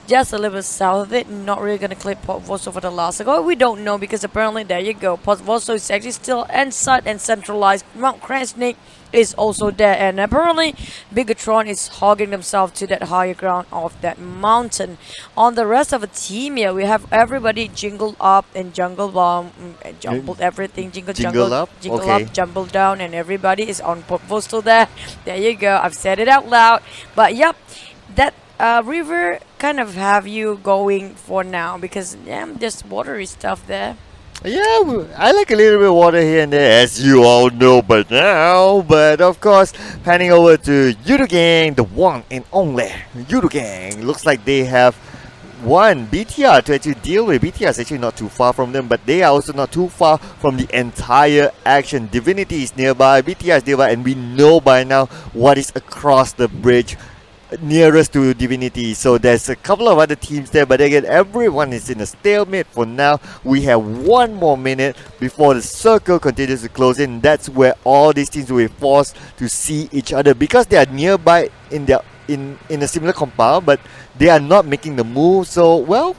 just a little bit south of it. Not really gonna clip Podvosto for the last circle. We don't know because apparently there you go. Podvosto is actually still inside and centralized. Mount Cransnake is also there, and apparently Bigetron is hogging themselves to that higher ground of that mountain. On the rest of the team here, we have everybody jingled up and jumbled everything, jingle up, jumbled down, and everybody is on Podvosto there. There you go. I've said it out loud, but yep, that river kind of have you going for now because there's watery stuff there. Yeah, I like a little bit of water here and there, as you all know by now. But of course, panning over to Yoodo Gang, the one and only Yoodo Gang. Looks like they have one BTR to actually deal with. BTR is actually not too far from them, but they are also not too far from the entire action. Divinity is nearby, BTR is nearby, and we know by now what is across the bridge nearest to Divinity. So there's a couple of other teams there, but again, everyone is in a stalemate for now. We have 1 more minute before the circle continues to close in. That's where all these teams will be forced to see each other because they are nearby in their in a similar compound, but they are not making the move. So well,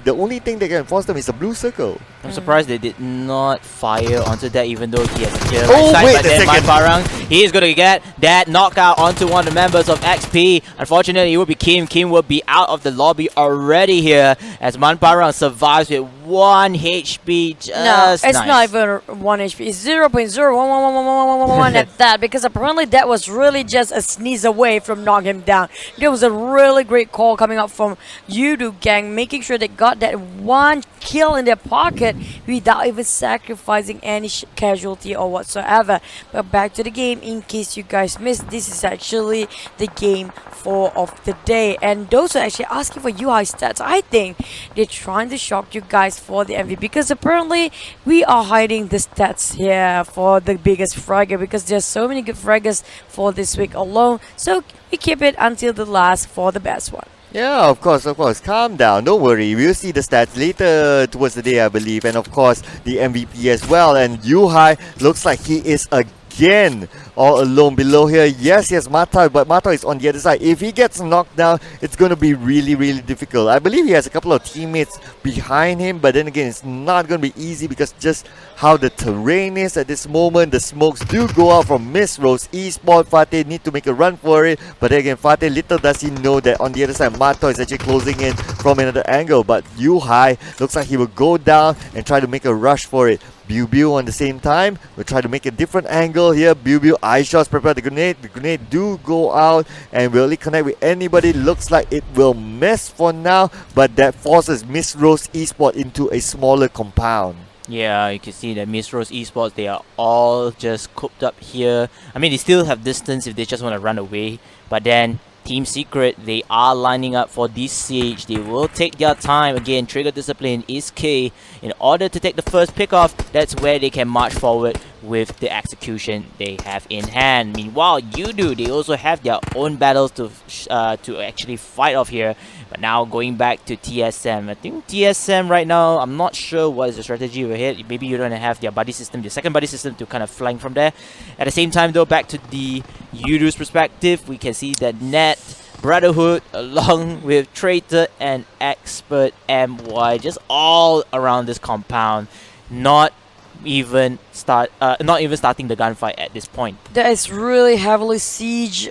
the only thing that can force them is a blue circle. I'm surprised they did not fire onto that, even though he has a kill. Oh, inside, wait but a then second. Manparang, he is going to get that knockout onto one of the members of XP. Unfortunately, it will be Kim. Kim will be out of the lobby already here as Manparang survives with 1 HP. No, it's nice. not even 1 HP. It's 0.01111111 at that, because apparently that was really just a sneeze away from knocking him down. There was a really great call coming up from Yoodo Gang, making sure they got that 1 kill in their pocket without even sacrificing any casualty or whatsoever. But back to the game, in case you guys missed, this is actually the game 4 of the day, and those are actually asking for UI stats. I think they're trying to shock you guys for the MVP, because apparently we are hiding the stats here for the biggest fragger, because there's so many good fraggers for this week alone, so we keep it until the last for the best one. Yeah, of course. Calm down. Don't worry. We'll see the stats later towards the day, I believe. And of course, the MVP as well. And Yuhai looks like he is again all alone below here. Yes, Mata, but Mata is on the other side. If he gets knocked down, it's going to be really, really difficult. I believe he has a couple of teammates behind him, but then again, it's not going to be easy because just how the terrain is at this moment. The smokes do go out from Miss Rose Esport. Fateh need to make a run for it, but again, Fateh, little does he know that on the other side, Mata is actually closing in from another angle. But Yuhai looks like he will go down and try to make a rush for it. Biu on the same time will try to make a different angle here. Biu eye shots, prepare the grenade. The grenade do go out and will it connect with anybody? Looks like it will miss for now, but that forces Miss Rose Esport into a smaller compound. Yeah, you can see that Miss Rose Esports, they are all just cooped up here. I mean, they still have distance if they just want to run away, but then Team Secret, they are lining up for this siege. They will take their time. Again, trigger discipline is key. In order to take the first pick off, that's where they can march forward with the execution they have in hand. Meanwhile, Yoodo, they also have their own battles to actually fight off here. But now going back to TSM, I think TSM right now, I'm not sure what is the strategy ahead. Maybe you don't have their buddy system, the second buddy system to kind of flank from there. At the same time though, back to the Yoodo's perspective, we can see that Net, Brotherhood, along with Traitor and XPERT MY, just all around this compound, not even starting the gunfight at this point. That is really heavily siege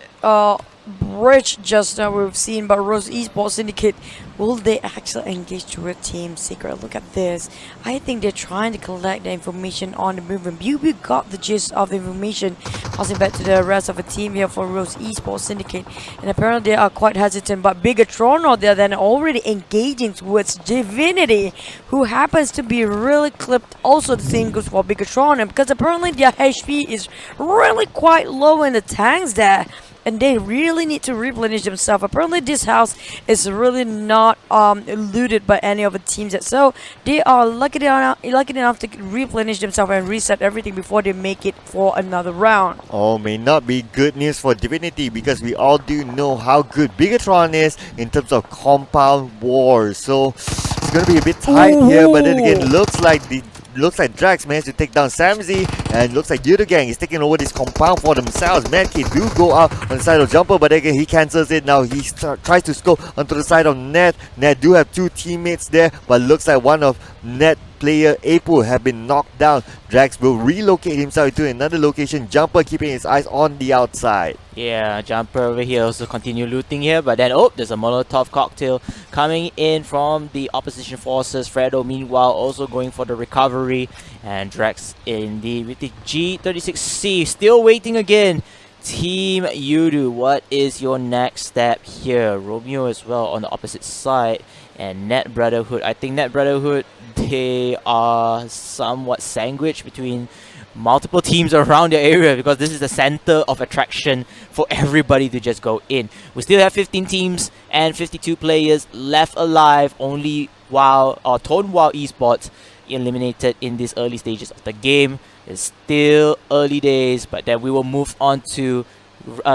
bridge just now we've seen, but Rose Esports Syndicate, will they actually engage toward Team Secret? Look at this. I think they're trying to collect the information on the movement. Bubu got the gist of the information, passing back to the rest of the team here for Rose Esports Syndicate, and apparently they are quite hesitant, but Bigetron, they're then already engaging towards Divinity, who happens to be really clipped. Also the same goes for Bigetron, because apparently their HP is really quite low in the tanks there, and they really need to replenish themselves. Apparently this house is really not looted by any of the teams yet, so they are lucky enough to replenish themselves and reset everything before they make it for another round. Oh, may not be good news for Divinity, because we all do know how good Bigetron is in terms of compound wars. So it's going to be a bit tight here, but then again, looks like the looks like Drax managed to take down Samzy, and looks like Yoodo Gang is taking over this compound for themselves. Medkit do go out on the side of Jumper, but again he cancels it. Now he tries to scope onto the side of Net. Net do have 2 teammates there, but looks like one of Net player Apo have been knocked down. Drax will relocate himself to another location. Jumper keeping his eyes on the outside. Yeah, Jumper over here also continue looting here, but then there's a Molotov cocktail coming in from the opposition forces. Fredo meanwhile also going for the recovery, and Drax indeed with the G36C still waiting again. Team Yoodo, what is your next step here? Romeo as well on the opposite side, and Net Brotherhood. I think Net Brotherhood, they are somewhat sandwiched between multiple teams around the area, because this is the center of attraction for everybody to just go in. We still have 15 teams and 52 players left alive. Only Tone Wow Esports eliminated in these early stages of the game. It's still early days, but then we will move on to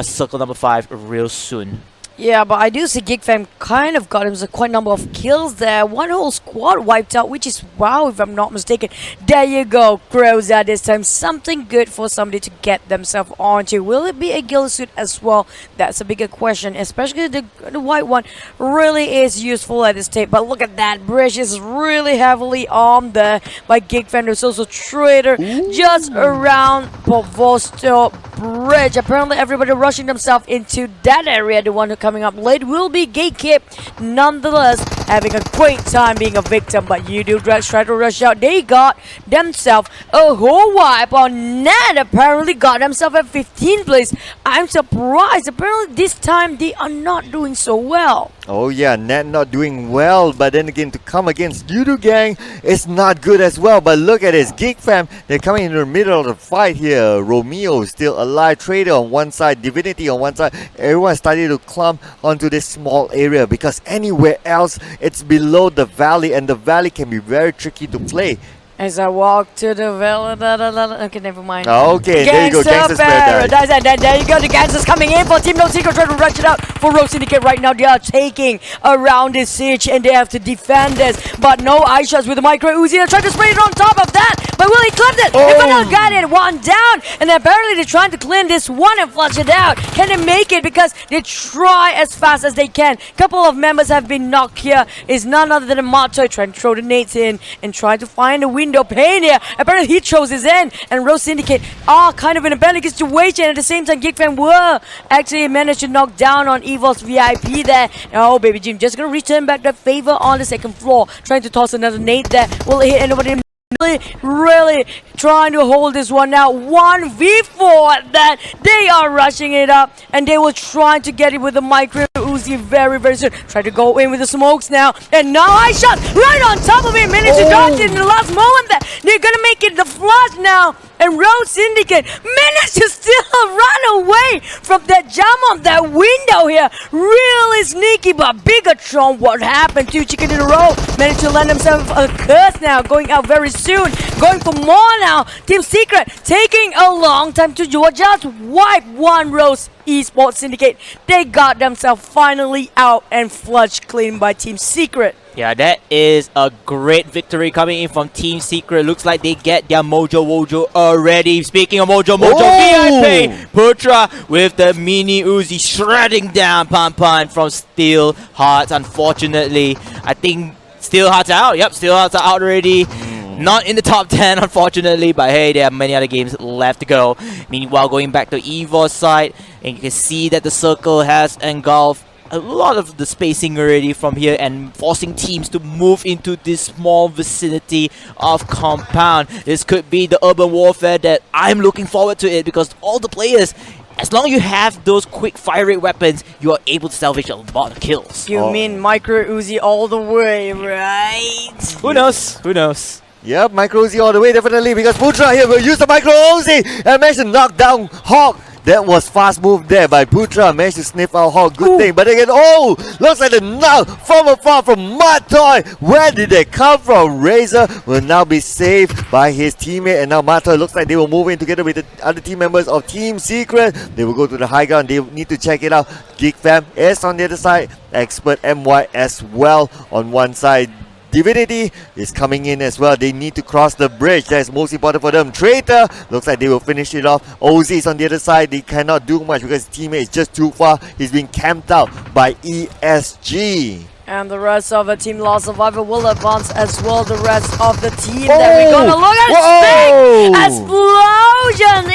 circle number 5 real soon. Yeah, but I do see Geek Fam kind of got himself quite a number of kills there. One whole squad wiped out, which is wow if I'm not mistaken. There you go, Croza this time. Something good for somebody to get themselves onto. Will it be a gill suit as well? That's a bigger question, especially the white one really is useful at this stage. But look at that, Bridge is really heavily armed there by Geek Fam. There's also Traitor just around Povosto Bridge. Apparently everybody rushing themselves into that area. The one who coming up late will be Gatekeep. Nonetheless, having a great time being a victim, but Yoodo Drax try to rush out. They got themselves a whole wipe on Net. Apparently got themselves at 15th place. I'm surprised. Apparently this time they are not doing so well. Oh yeah, Net not doing well, but then again to come against Yoodo Gang is not good as well. But look at this, Geek Fam, they're coming in the middle of the fight here. Romeo still alive, Traitor on one side, Divinity on one side. Everyone started to clump onto this small area, because anywhere else it's below the valley, and the valley can be very tricky to play. As I walk to the valley, okay, never mind. Okay, there you go, Gangster's Paradise. And then there you go, the Gangsters coming in for Team No Secret, trying to rush it out for Rogue Syndicate right now. They are taking around this siege, and they have to defend this. But no eye shots with the micro Uzi. They're trying to spray it on top of that, but will he clip it? They got it, one down, and apparently they're trying to clean this one and flush it out. Can they make it? Because they try as fast as they can. Couple of members have been knocked here. Is none other than Mato trying to throw the nades in and trying to find a window. Pain here. Apparently he chose his end, and Rose Syndicate are kind of in a panic situation. At the same time, Geek Fam were actually managed to knock down on EVOS VIP there. Oh, Baby Jim just gonna return back the favor on the second floor, trying to toss another nade there. Will it hit anybody? Really trying to hold this one now. 1v4 that they are rushing it up, and they were trying to get it with the micro Uzi very soon. Try to go in with the smokes now, and now I shot right on top of him. Managed to dodge it in the last moment there. They're gonna make it the flush now, and Rogue Syndicate managed to still run away from that jump on that window here. Really sneaky, but Bigetron, what happened? 2 chicken in a row. Managed to land himself a curse now, going out very soon. Going for more now. Team Secret taking a long time to just wipe one Rose Esports Syndicate. They got themselves finally out and flushed clean by Team Secret. Yeah, that is a great victory coming in from Team Secret. Looks like they get their Mojo Wojo already. Speaking of Mojo VIP, Putra with the mini Uzi shredding down Pan from Steel Hearts. Unfortunately, I think Steel Hearts are out. Yep, Steel Hearts are out already. Not in the top 10, unfortunately, but hey, there are many other games left to go. Meanwhile, going back to EVOS side, and you can see that the circle has engulfed a lot of the spacing already from here, and forcing teams to move into this small vicinity of compound. This could be the urban warfare that I'm looking forward to it, because all the players, as long as you have those quick fire rate weapons, you are able to salvage a lot of kills. You mean micro Uzi all the way, right? Who knows? Who knows? Yep, micro Uzi all the way, definitely, because Putra here will use the micro Uzi and managed to knock down Hawk. That was fast move there by Putra. Managed to sniff out Hawk. Good thing. But again, looks like the knock from afar from Matoy. Where did they come from? Razor will now be saved by his teammate. And now Matoy looks like they will move in together with the other team members of Team Secret. They will go to the high ground. They need to check it out. Geek Fam is on the other side. Expert MY as well on one side. Divinity is coming in as well. They need to cross the bridge. That's most important for them. Traitor looks like they will finish it off. OZ is on the other side. They cannot do much because his teammate is just too far. He's being camped out by ESG. And the rest of the team Lost Survivor will advance as well. The rest of the team that we're gonna look at. Explosion!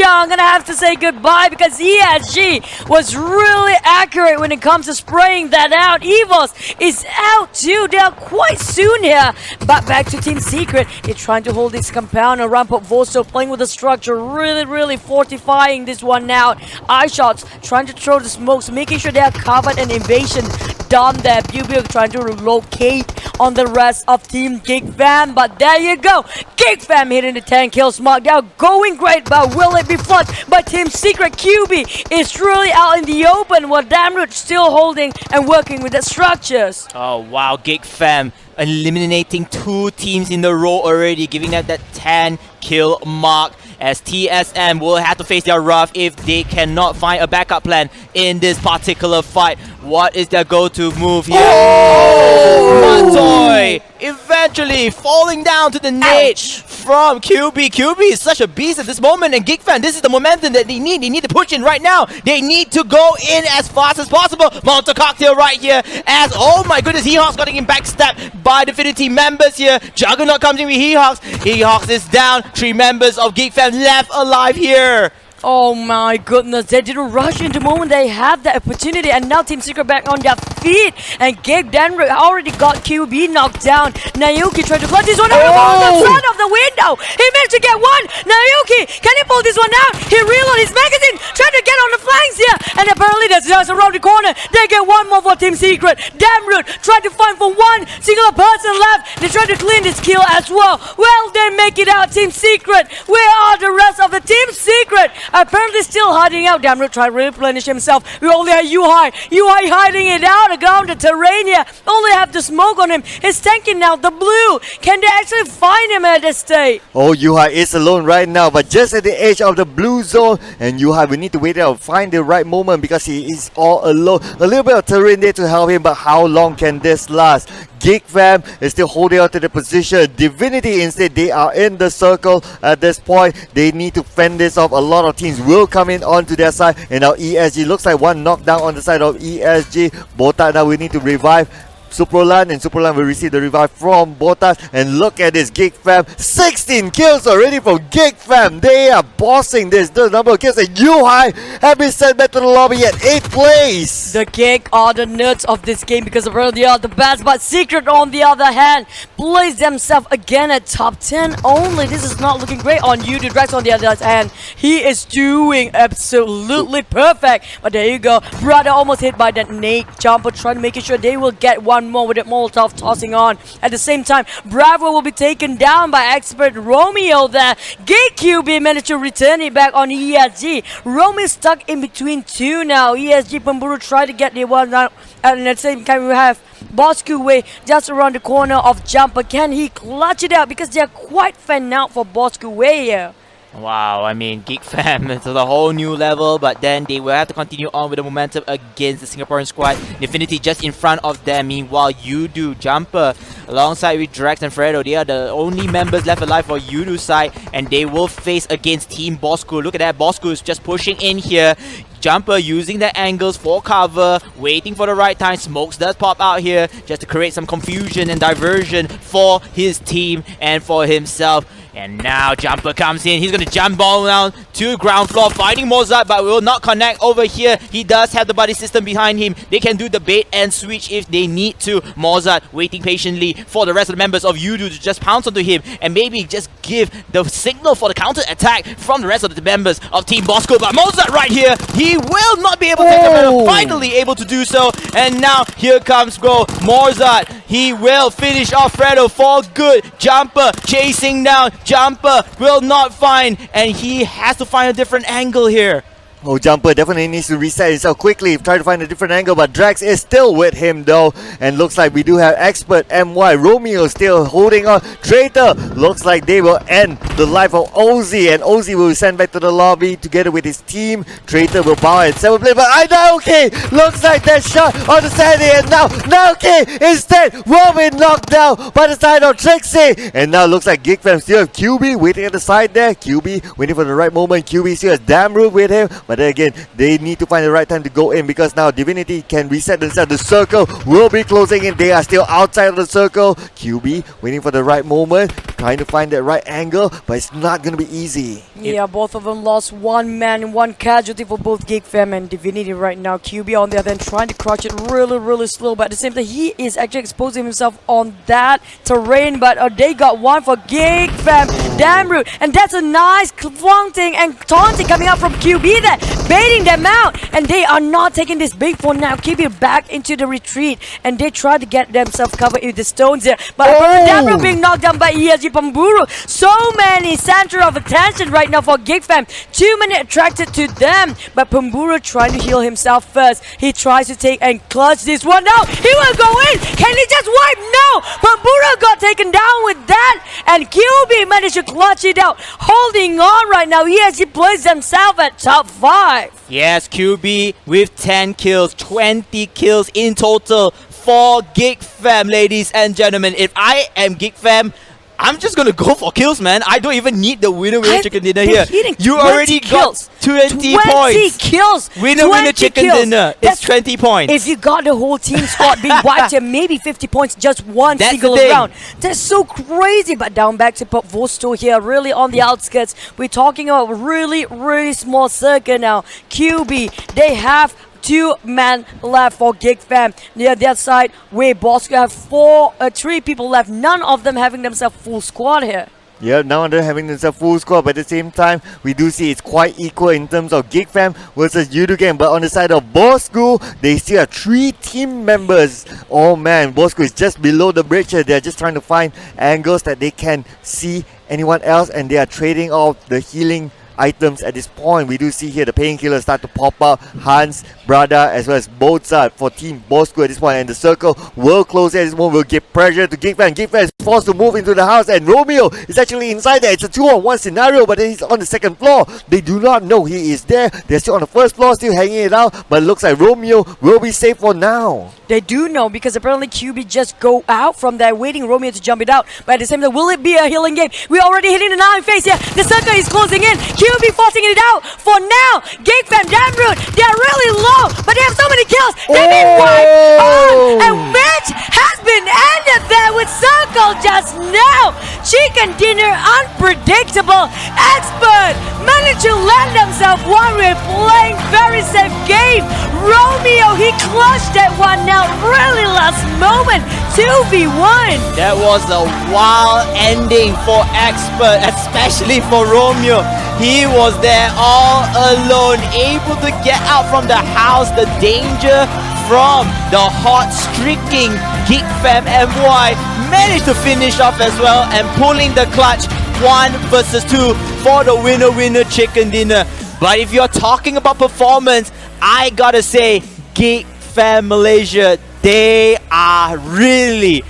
I'm gonna have to say goodbye because ESG was really accurate when it comes to spraying that out. EVOS is out too. They are quite soon here. But back to Team Secret. They're trying to hold this compound and ramp up Vosto, playing with the structure, really fortifying this one out. Eye shots, trying to throw the smokes, making sure they are covered and invasion done there. PUBG trying to relocate on the rest of Team Geek Fam, but there you go. Geek Fam hitting the 10 kills mark. They are going great, but will it be flunked by Team Secret? QB is really out in the open while Damroot still holding and working with the structures. Oh wow, Geek Fam eliminating 2 teams in a row already, giving them that 10 kill mark, as TSM will have to face their wrath if they cannot find a backup plan in this particular fight. What is their go-to move here? Oh! Matoy eventually falling down to the nade from QB. QB is such a beast at this moment, and Geek Fan, this is the momentum that they need. They need to push in right now. They need to go in as fast as possible. Monster Cocktail right here, as, oh my goodness, He-Hawks getting backstabbed by Divinity members here. Juggernaut comes in with He-Hawks. He-Hawks is down. 3 members of Geek Fan left alive here. Oh my goodness, they didn't rush into the moment they have the opportunity, and now Team Secret back on their feet, and Gabe Denver already got QB knocked down. Naoki trying to clutch this one out of the front of the window. He managed to get one. Naoki, can he pull this one out? He reload his magazine, trying to get on the flanks here, and apparently there's just around the corner. They get one more for Team Secret. Damroot trying to find for one single person left. They try to clean this kill as well. Well, they make it out, Team Secret. Where are the rest of the Team Secret? Apparently still hiding out. Damroot trying to replenish himself. We only have Yuhai. Yuhai hiding it out around the terrain here. Only have the smoke on him. He's tanking now. The blue. Can they actually find him at this state? Oh, Yuhai is alone right now, but just at the edge of the blue zone. And Yuhai, we need to wait out, find the right moment because he is all alone. A little bit of terrain there to help him, but how long can this last? Geek Fam is still holding on to the position. Divinity instead, they are in the circle at this point. They need to fend this off. A lot of teams will come in onto their side. And now ESG looks like one knockdown on the side of ESG. Botak now we need to revive Suprolan, and Suprolan will receive the revive from Botas. And look at this, Geek Fam, 16 kills already from Geek Fam. They are bossing this. The number of kills, and Yuhai have been sent back to the lobby at 8th place. The Geek are the nerds of this game because apparently they are the best, but Secret on the other hand plays themselves again at top 10 only. This is not looking great on Yoodo. Drax on the other hand, he is doing absolutely perfect. But there you go, Brother almost hit by that nade jumper, trying to make sure they will get one more with that Molotov tossing on. At the same time, Bravo will be taken down by XPERT Romeo there. Geek QB managed to return it back on ESG. Romeo is stuck in between 2 now. ESG Pemburu try to get the one out, and at the same time we have Bosskurr just around the corner of Jumper. Can he clutch it out? Because they are quite fan out for Bosskurr here. Wow, I mean, Geek Fam to the whole new level, but then they will have to continue on with the momentum against the Singaporean squad. Divinity just in front of them. Meanwhile, Yoodo, Jumper, alongside with Drax and Fredo, they are the only members left alive for Yoodo's side, and they will face against Team Bosskurr. Look at that, Bosskurr is just pushing in here. Jumper using the angles for cover, waiting for the right time. Smokes does pop out here just to create some confusion and diversion for his team and for himself. And now Jumper comes in. He's going to jump all down to ground floor, finding Mozart, but will not connect over here. He does have the buddy system behind him. They can do the bait and switch if they need to. Mozart waiting patiently for the rest of the members of Yoodo to just pounce onto him and maybe just give the signal for the counter attack from the rest of the members of Team Bosskurr. But Mozart right here, he will not be able to take the medal. Finally able to do so. And now here comes Mozart. He will finish off Fredo for good. Jumper chasing down. Jumper will not find, and he has to find a different angle here. Oh, Jumper definitely needs to reset himself quickly. Try to find a different angle, but Drax is still with him though. And looks like we do have XPERT, MY, Romeo still holding on. Traitor looks like they will end the life of Ozzy, and Ozzy will be sent back to the lobby together with his team. Traitor will bow at 7 play, but okay, looks like that shot on the Sandy, and now okay, instead Robin knocked down by the side of Trixie. And now looks like Geek fam still have QB waiting at the side there. QB waiting for the right moment. QB still has Damroot with him, but then again, they need to find the right time to go in because now Divinity can reset themselves. The circle will be closing in. They are still outside of the circle. QB waiting for the right moment, trying to find that right angle, but it's not going to be easy. Yeah, both of them lost one man and one casualty for both Geek Fam and Divinity right now. QB on the other end trying to crouch it really slow, but at the same time he is actually exposing himself on that terrain, but they got one for Geek Fam. Damroot, and that's a nice flaunting and taunting coming out from QB there, baiting them out, and they are not taking this bait for now. QB back into the retreat, and they try to get themselves covered with the stones there, but Damroot being knocked down by ESG Pamburu. So many center of attention right now for Geek Fam, too many attracted to them, but Pamburu trying to heal himself first. He tries to take and clutch this one. No, he will go in. Can he just wipe? No, Pamburu got taken down with that, and QB managed to clutch it out, holding on right now. ESG plays themselves at top 5. Yes, QB with 10 kills, 20 kills in total for Geek Fam, ladies and gentlemen. If I am Geek Fam, I'm just gonna go for kills, man. I don't even need the winner chicken dinner here. You already got 20 points. Kills. Winner chicken dinner. It's 20 points. If you got the whole team squad being wiped here, maybe 50 points just one single round. That's so crazy. But down back to Vosto here, really on the outskirts. We're talking about really small circle now. QB, they have 2 men left for Geek Fam. Near that side, where Bosskurr have 3 people left. None of them having themselves full squad here. Yeah, now they're having themselves full squad, but at the same time, we do see it's quite equal in terms of Geek Fam versus Yoodo Gang. But on the side of Bosskurr, they still have 3 team members. Oh man, Bosskurr is just below the bridge here. They're just trying to find angles that they can see anyone else, and they are trading off the healing items at this point. We do see here the painkillers start to pop up. Hans, Brada, as well as Mozart for Team Bosskurr at this point, and the circle will close at this moment. Will give pressure to Geek Fam. Geek Fam is forced to move into the house, and Romeo is actually inside there. It's a 2-on-1 scenario, but he's on the second floor. They do not know he is there. They're still on the first floor, still hanging it out, but it looks like Romeo will be safe for now. They do know because apparently QB just go out from there, waiting Romeo to jump it out. But at the same time, will it be a healing game? We're already hitting the 9 phase here. The circle is closing in. QB forcing it out for now. Geek Fam, Damroot, they are really low, but they have so many kills. They've been wiped on, and match has been ended there with circle just now. Chicken dinner, unpredictable. Expert managed to land themselves one with playing very safe game. Romeo, he clutched that one now. Really last moment, 2v1. That was a wild ending for Expert, especially for Romeo. He was there all alone, able to get out from the house. The danger from the hot streaking Geek Fam MY managed to finish off as well, and pulling the clutch 1 versus 2 for the winner chicken dinner. But if you're talking about performance, I gotta say Geek Fam Malaysia, they are really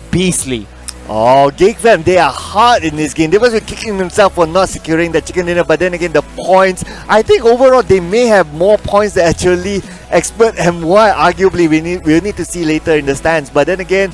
beastly. Oh, Geek Fam, they are hard in this game. They must be kicking themselves for not securing the chicken dinner, but then again, the points, I think overall they may have more points than actually Expert MY. Arguably, we'll need to see later in the stands. But then again,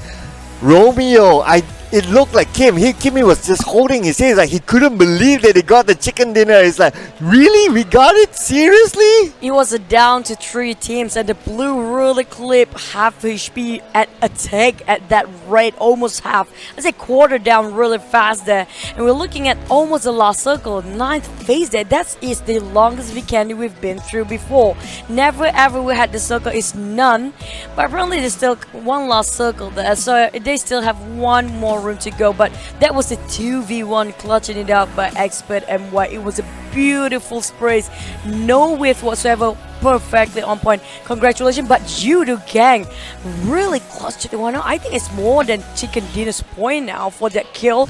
Romeo, it looked like Kimmy was just holding his head, like he couldn't believe that they got the chicken dinner. It's like, really? We got it? Seriously? It was a down to 3 teams, and the blue really clipped half HP at attack at that rate, almost half. Let's say quarter down really fast there. And we're looking at almost the last circle, 9th phase there. That is the longest Vikendi we've been through before. Never ever we had the circle is none, but apparently there's still one last circle there, so they still have one more room to go. But that was a 2v1 clutching it out by Expert MY. It was a beautiful sprays, no width whatsoever, perfectly on point. Congratulations. But Yoodo Gang really clutched it one out. I think it's more than chicken dinner's point now for that kill.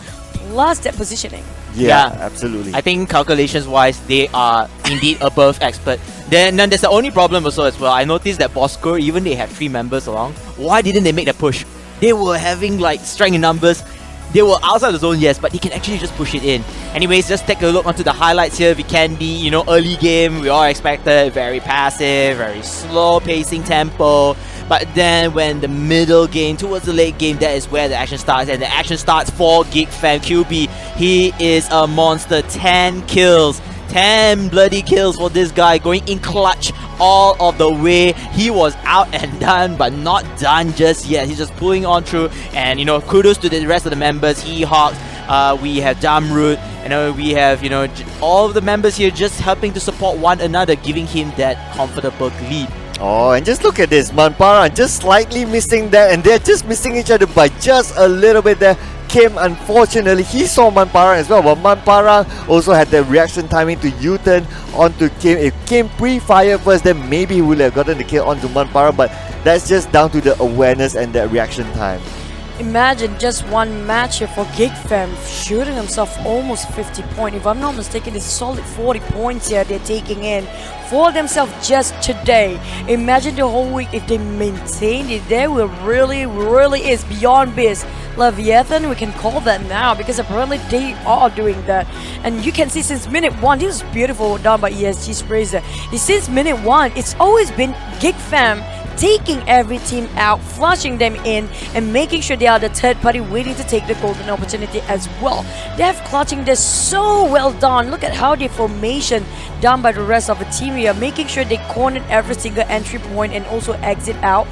plus that positioning. Yeah, absolutely. I think calculations-wise, they are indeed above expert. Then there's the only problem also as well. I noticed that Bosskurr, even they have 3 members along, why didn't they make the push? They were having like strength in numbers. They were outside the zone, yes, but they can actually just push it in. Anyways, just take a look onto the highlights here. Vikendi, you know, early game, we all expected very passive, very slow pacing tempo. But then when the middle game, towards the late game, that is where the action starts. And the action starts for Geek Fam QB. He is a monster. 10 kills. 10 bloody kills for this guy, going in clutch all of the way. He was out and done, but not done just yet. He's just pulling on through. And, you know, kudos to the rest of the members. Hawk, we have Damrut, we have, all of the members here just helping to support one another, giving him that comfortable lead. Oh, and just look at this. Manpara just slightly missing there, and they're just missing each other by just a little bit there. Kim, unfortunately, he saw Manpara as well, but Manpara also had the reaction timing to U-turn onto Kim. If Kim pre-fired first, then maybe he would have gotten the kill onto Manpara, but that's just down to the awareness and the reaction time. Imagine just one match here for Geek Fam, shooting himself almost 50 points. If I'm not mistaken, it's a solid 40 points here they're taking in for themselves just today. Imagine the whole week if they maintain it. There will really is beyond biz. Leviathan, we can call that now, because apparently they are doing that. And you can see since minute 1, this is beautiful done by ESG's Razor. Since minute 1, it's always been Geek Fam taking every team out, flushing them in, and making sure they are the third party waiting to take the golden opportunity as well. They have clutching this so well done. Look at how the formation done by the rest of the team here, making sure they cornered every single entry point and also exit out.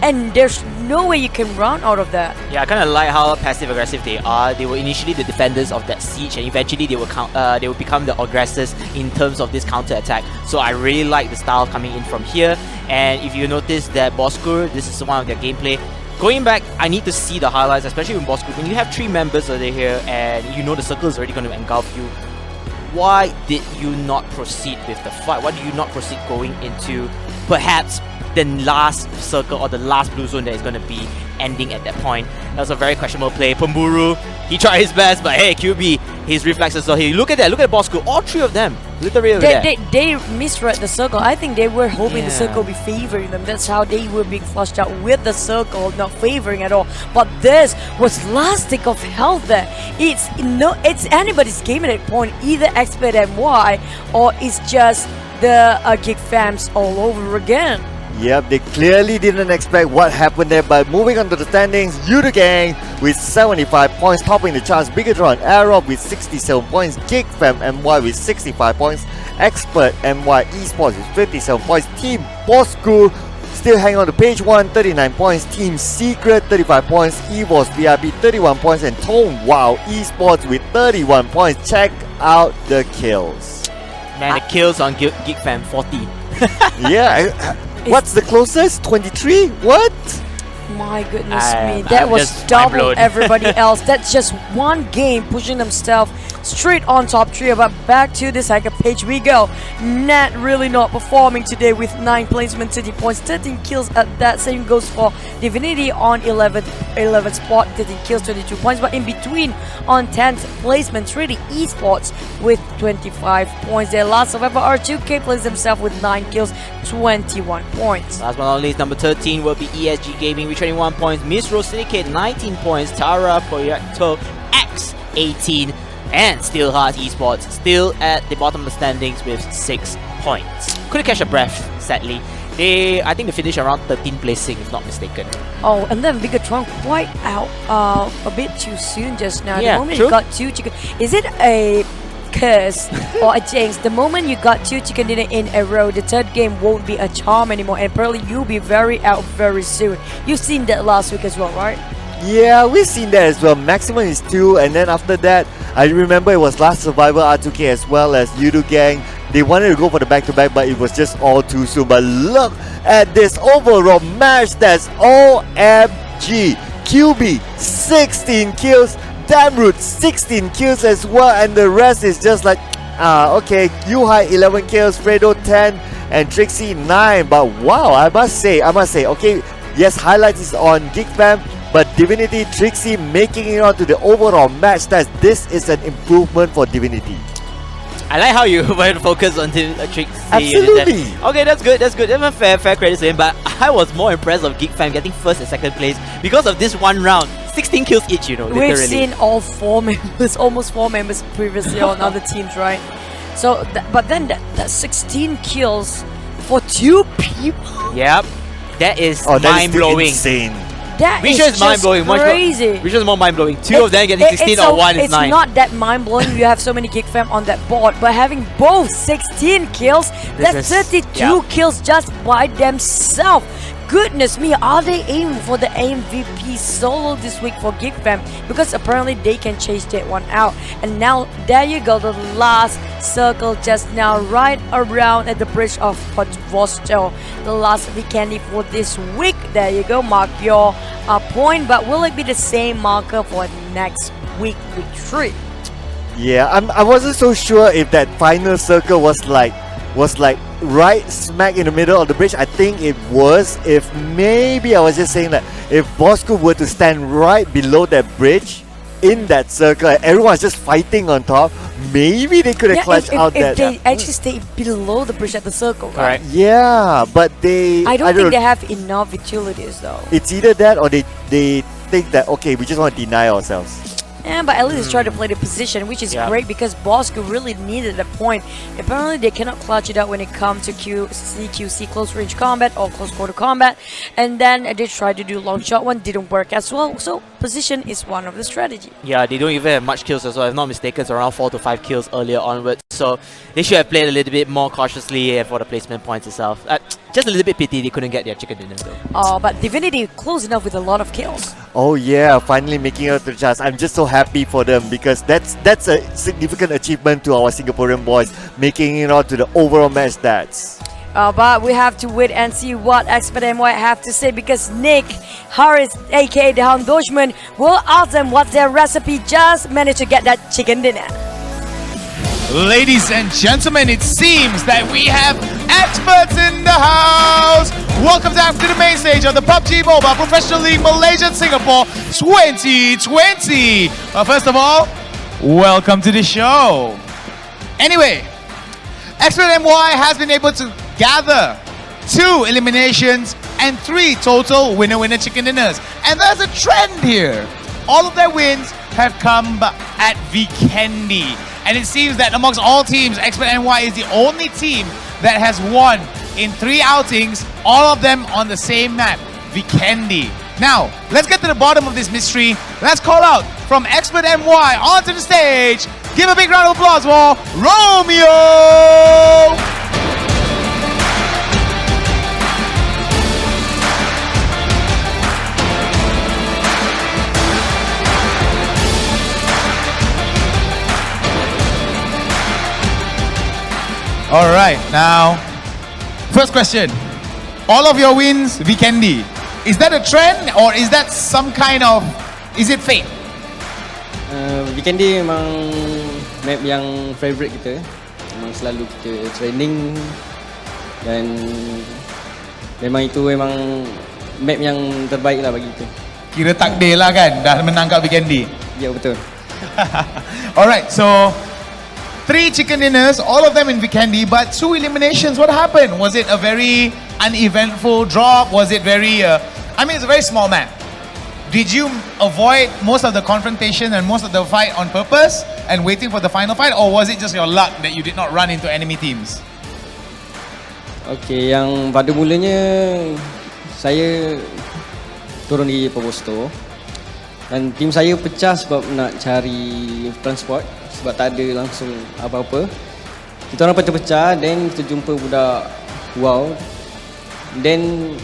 And there's no way you can run out of that. Yeah, I kind of like how passive aggressive they are. They were initially the defenders of that siege, and eventually they will become the aggressors in terms of this counter attack. So I really like the style coming in from here. And if you notice that Bosskurr, this is one of their gameplay. Going back, I need to see the highlights, especially with Bosskurr. When you have 3 members over here, and you know the circle is already going to engulf you, why did you not proceed with the fight? Why did you not proceed going into perhaps the last circle or the last blue zone that is going to be ending at that point? That was a very questionable play. Pemburu, he tried his best, but hey, QB, his reflexes are here. Look at that, look at Bosskurr, all 3 of them, literally over there. They misread the circle. I think they were hoping the circle would be favoring them. That's how they were being flushed out, with the circle not favoring at all. But this was last tick of health there. It's anybody's game at that point, either Expert MY or it's just the Geek Fams all over again. Yep, they clearly didn't expect what happened there, but moving on to the standings, Yoodo Gang with 75 points, topping the charts. Bigetron, Arrow with 67 points, Geek Fam MY with 65 points, Expert MY Esports with 57 points, Team Bosskurr still hanging on to page 1, 39 points, Team Secret 35 points, EVOS VIP 31 points, and Tone Wow Esports with 31 points. Check out the kills. Man, the kills on Geek Fam 40. Yeah, what's the closest? 23? What? My goodness me, that was double everybody else. That's just one game pushing themselves straight on top 3. But back to the second page we go. Nat really not performing today with 9 placement, 30 points, 13 kills at that. Same goes for Divinity on 11th spot, 13 kills, 22 points. But in between on 10th placement, DivinityEsport with 25 points. Their last survivor R2K plays themselves with 9 kills, 21 points. Last but not least, number 13 will be ESG Gaming with 21 points, Misro Syndicate 19 points, Tara Proyecto X 18, and Steelheart Esports still at the bottom of the standings with 6 points. Couldn't catch a breath, sadly. I think they finished around 13th placing, if not mistaken. Oh, and then Bigetron quite out a bit too soon just now. Yeah, the moment true. you got 2 chicken, is it a curse or a jinx? The moment you got 2 chicken dinner in a row, the third game won't be a charm anymore, and probably you'll be out very soon. You've seen that last week as well, right? Yeah, we've seen that as well. Maximum is 2, and then after that, I remember it was Last Survivor R2K as well as Yoodo Gang. They wanted to go for the back-to-back, but it was just all too soon. But look at this overall match. That's OMG. QB, 16 kills. Damrut, 16 kills as well. And the rest is just like, okay. Yuhai, 11 kills. Fredo, 10. And Trixie, 9. But wow, I must say, okay, yes, highlights is on Geek Fam, but Divinity, Trixie making it on to the overall match stats. This is an improvement for Divinity. I like how you went focus on Trixie. Absolutely. Okay, that's good. That's good. That's fair credit to him. But I was more impressed of Geek fam getting first and second place because of this one round. 16 kills each, you know. We've literally. seen all 4 members, almost 4 members previously on other teams, right? So, but then that 16 kills for 2 people. Yep, that is Oh, that is mind blowing. insane. That Which is is mind blowing. crazy. Which is more mind blowing. 2 of them getting 16 or 1 is 9. It's not that mind blowing. You have so many Geek fam on that board, but having both 16 kills, that's 32 kills just by themselves. Goodness me, are they aiming for the MVP solo this week for Geek fam? Because apparently they can chase that one out. And now there you go, the last circle just now right around at the bridge of Bosskurr. The last Vikendi for this week. There you go, mark your point. But will it be the same marker for next week 3? Yeah, I wasn't so sure if that final circle was like right smack in the middle of the bridge. I think it was. If maybe I was just saying that if Bosskurr were to stand right below that bridge in that circle, everyone's just fighting on top, maybe they could have clutched out if that. they actually stay below the bridge at the circle, right? Yeah, but I don't think know, they have enough utilities though. it's either that or they think that, okay, we just want to deny ourselves. Yeah, but at least try to play the position, which is great because Bosskurr really needed a point. Apparently, they cannot clutch it out when it comes to CQC, close range combat or close quarter combat. And then they tried to do long shot one, didn't work as well. So position is one of the strategy. Yeah, they don't even have much kills as well. If not mistaken, it's around 4 to 5 kills earlier onwards. So they should have played a little bit more cautiously for the placement points itself. Just a little bit pity they couldn't get their chicken dinner though. But Divinity close enough with a lot of kills. Oh yeah, finally making it to the chance. I'm just so happy for them because that's a significant achievement to our Singaporean boys, making it on to the overall match stats. But we have to wait and see what XPERT and White have to say because Nick Harris, aka the Hound Dutchman, will ask them what's their recipe. Just managed to get that chicken dinner. Ladies and gentlemen, it seems that we have experts in the house. Welcome back to the main stage of the PUBG Mobile Professional League Malaysia and Singapore 2020. First of all, welcome to the show. Anyway, XPERT MY has been able to gather 2 eliminations and 3 total winner-winner chicken dinners. And there's a trend here. All of their wins have come at Vikendi. And it seems that amongst all teams, XPERT NY is the only team that has won in 3 outings, all of them on the same map, Vikendi. Now, let's get to the bottom of this mystery. Let's call out from XPERT NY onto the stage. Give a big round of applause for Romeo! All right, now, first question. All of your wins, Vikendi. Is that a trend or is that some kind of, is it fate? Vikendi memang map yang favorite kita. Memang selalu kita training dan memang itu memang map yang terbaik lah bagi kita. Kira takdir lah kan, dah menangkap Vikendi. Ya, betul. Alright, so 3 chicken dinners, all of them in Vikendi, but 2 eliminations. What happened? Was it a very uneventful drop? Was it very, I mean, it's a very small map. Did you avoid most of the confrontation and most of the fight on purpose and waiting for the final fight, or was it just your luck that you did not run into enemy teams? Okay, yang pada mulanya saya turun di Proyecto dan tim saya pecah sebab nak cari transport sebab tak ada langsung apa-apa. Kita orang pecah-pecah, then kita jumpa budak wow. Then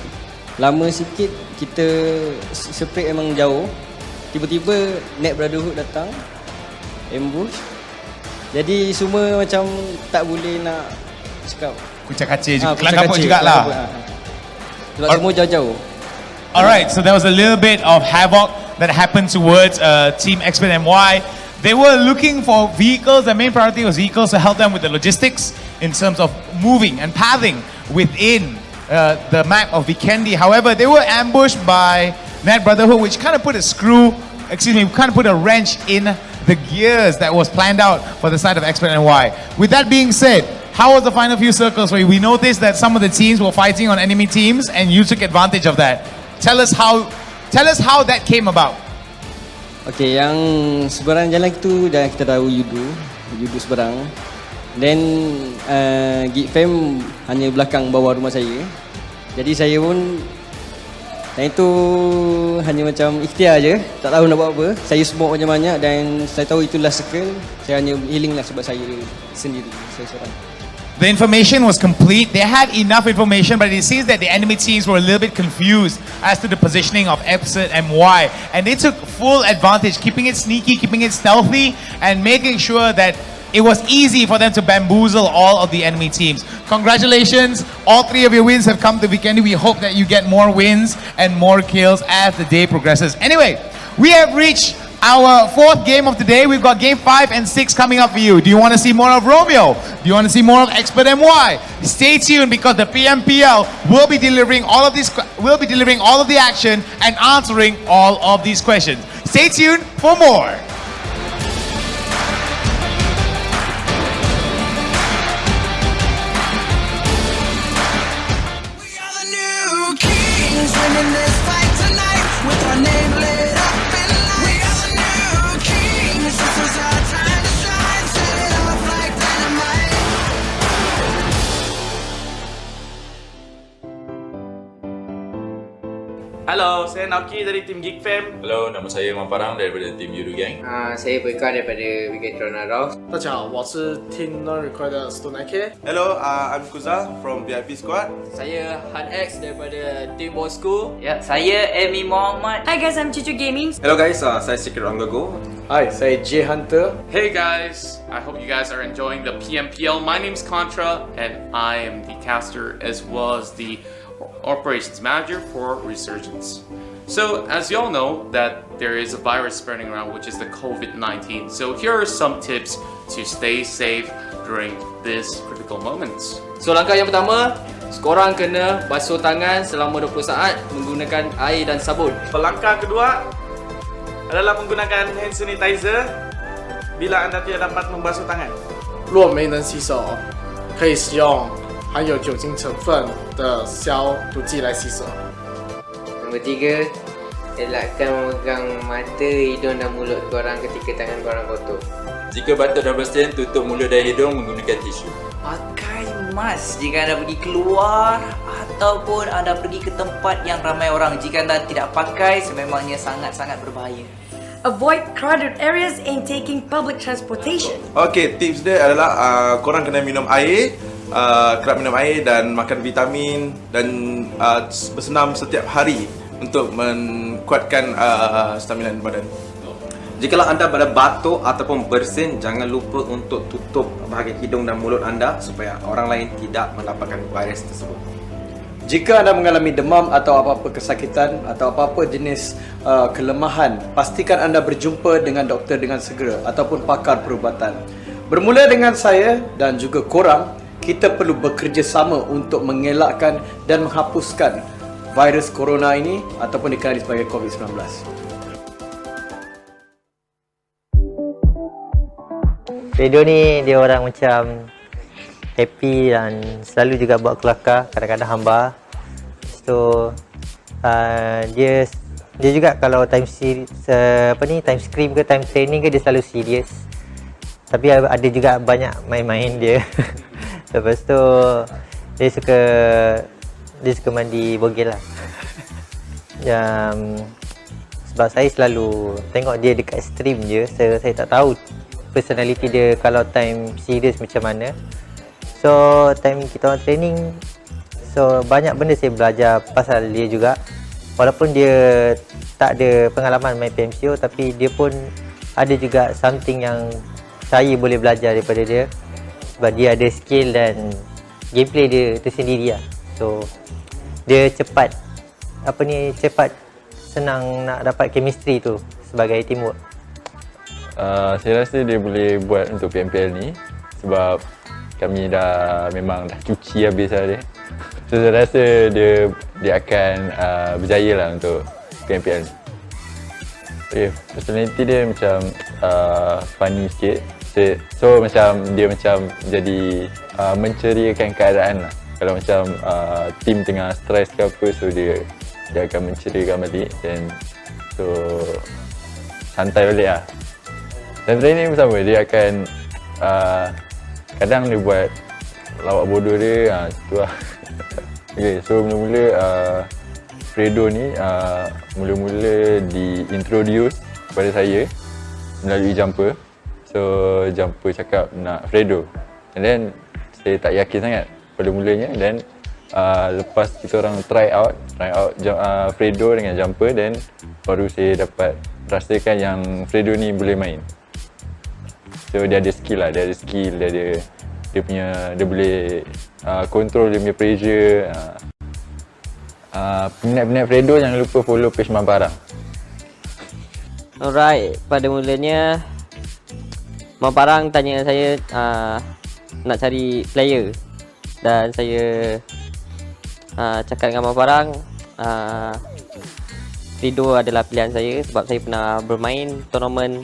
lama sikit kita spread memang jauh. Tiba-tiba net Brotherhood datang, ambush. Jadi semua macam tak boleh nak cakap. Kucak-kacir juga, kelang kabut jugalah. Sebab semua jauh-jauh. Alright, so there was a little bit of havoc that happened towards Team XPERT MY. They were looking for vehicles. The main priority was vehicles to help them with the logistics in terms of moving and pathing within the map of Vikendi. However, they were ambushed by met Brotherhood, which kind of put a wrench in the gears that was planned out for the side of XPERT and Y. With that being said, how was the final few circles where we noticed that some of the teams were fighting on enemy teams and you took advantage of that? Tell us how that came about. Okay, yang seberang jalan itu dah kita tahu Yoodo seberang. Then Geek fam hanya belakang bawah rumah saya. Jadi saya pun itu hanya macam ikhtiar je, tak tahu nak buat apa. Saya smoke banyak-banyak dan saya tahu itulah circle. Saya hanya healing lah sebab saya sendiri, saya seorang. The information was complete. They had enough information, but it seems that the enemy teams were a little bit confused as to the positioning of XPERT and Y. And they took full advantage, keeping it sneaky, keeping it stealthy, and making sure that it was easy for them to bamboozle all of the enemy teams. Congratulations. All 3 of your wins have come to Vikendi. We hope that you get more wins and more kills as the day progresses. Anyway, we have reached our 4th game of the day. We've got game 5 and 6 coming up for you. Do you want to see more of Romeo? Do you want to see more of XPERT and Y? Stay tuned because the PMPL will be delivering all of the action and answering all of these questions. Stay tuned for more. Winning this fight tonight with our name lit up in lights. We are the new kings. This is our time to shine. Set it off like dynamite. Halo, saya Naoki dari tim Geek fam. Hello, nama saya Mamparang daripada tim Yoodo Gang. Saya Bapak daripada Bigetron. 大家好，我是 Team NoRecoil 的 Stone Hello, I'm Kuza from VIP Squad. Saya Han X daripada tim Bosskurr. Ya, saya Amy Muhammad. Hi guys, I'm Chichu Gaming. Hello guys, saya Secret Go. Hi, saya J Hunter. Hey guys, I hope you guys are enjoying the PMPL. My name's Contra and I am the caster as well as the operations manager for Resurgence. So as you all know that there is a virus spreading around which is the COVID-19. So here are some tips to stay safe during this critical moments. So langkah yang pertama, korang kena basuh tangan selama 20 saat menggunakan air dan sabun. Langkah kedua adalah menggunakan hand sanitizer bila anda tidak dapat membasuh tangan. 若没能洗手，可以使用含有酒精成分的消毒剂来洗手。 Nombor 3, elakkan memegang mata, hidung dan mulut korang ketika tangan korang kotor. Jika batuk dan bersin, tutup mulut dan hidung menggunakan tisu. Pakai mask jika anda pergi keluar ataupun anda pergi ke tempat yang ramai orang. Jika anda tidak pakai, sememangnya sangat-sangat berbahaya. Avoid crowded areas and taking public transportation. Okay, tips dia adalah korang kena minum air, kerap minum air dan makan vitamin dan bersenam setiap hari untuk menguatkan stamina badan. Jikalau anda pada batuk ataupun bersin, jangan lupa untuk tutup bahagian hidung dan mulut anda supaya orang lain tidak mendapatkan virus tersebut. Jika anda mengalami demam atau apa-apa kesakitan atau apa-apa jenis kelemahan, pastikan anda berjumpa dengan doktor dengan segera ataupun pakar perubatan. Bermula dengan saya dan juga korang, kita perlu bekerjasama untuk mengelakkan dan menghapuskan virus corona ini ataupun dikenali sebagai COVID-19. Traitor ni dia orang macam happy dan selalu juga buat kelakar, kadang-kadang hamba. So dia juga kalau time scrim ke time training ke dia selalu serius. Tapi ada juga banyak main-main dia. Lepas tu dia suka mandi bogel lah. Sebab saya selalu tengok dia dekat stream je, saya tak tahu personality dia kalau time serius macam mana. So time kita orang training, so banyak benda saya belajar pasal dia juga. Walaupun dia tak ada pengalaman main PMCO, tapi dia pun ada juga something yang saya boleh belajar daripada dia. Sebab dia ada skill dan gameplay dia tu sendiri lah. So dia cepat senang nak dapat chemistry tu sebagai teamwork. Saya rasa dia boleh buat untuk PMPL ni sebab kami memang dah cuci habis lah dia. So saya rasa dia akan berjaya lah untuk PMPL ni. Okay, personality dia macam funny sikit. So macam dia macam jadi menceriakan keadaan lah. Kalau macam team tengah stres ke apa, so dia akan menceriakan balik, dan so santai balik lah. Dan training pun sama, dia akan kadang dia buat lawak bodoh dia, tu lah. Okay, so mula-mula Fredo ni mula-mula di-introduce kepada saya melalui jumper. So jumper cakap nak Fredo, and then saya tak yakin sangat pada mulanya, dan lepas kita orang try out Fredo dengan jumper, then baru saya dapat rasakan yang Fredo ni boleh main. So dia ada skill lah, dia boleh control dia punya pressure. Peminat-peminat Fredo jangan lupa follow page Mamparang. Alright, pada mulanya Mamparang tanya saya nak cari player, dan saya cakap dengan Mamparang Fredo adalah pilihan saya sebab saya pernah bermain tournament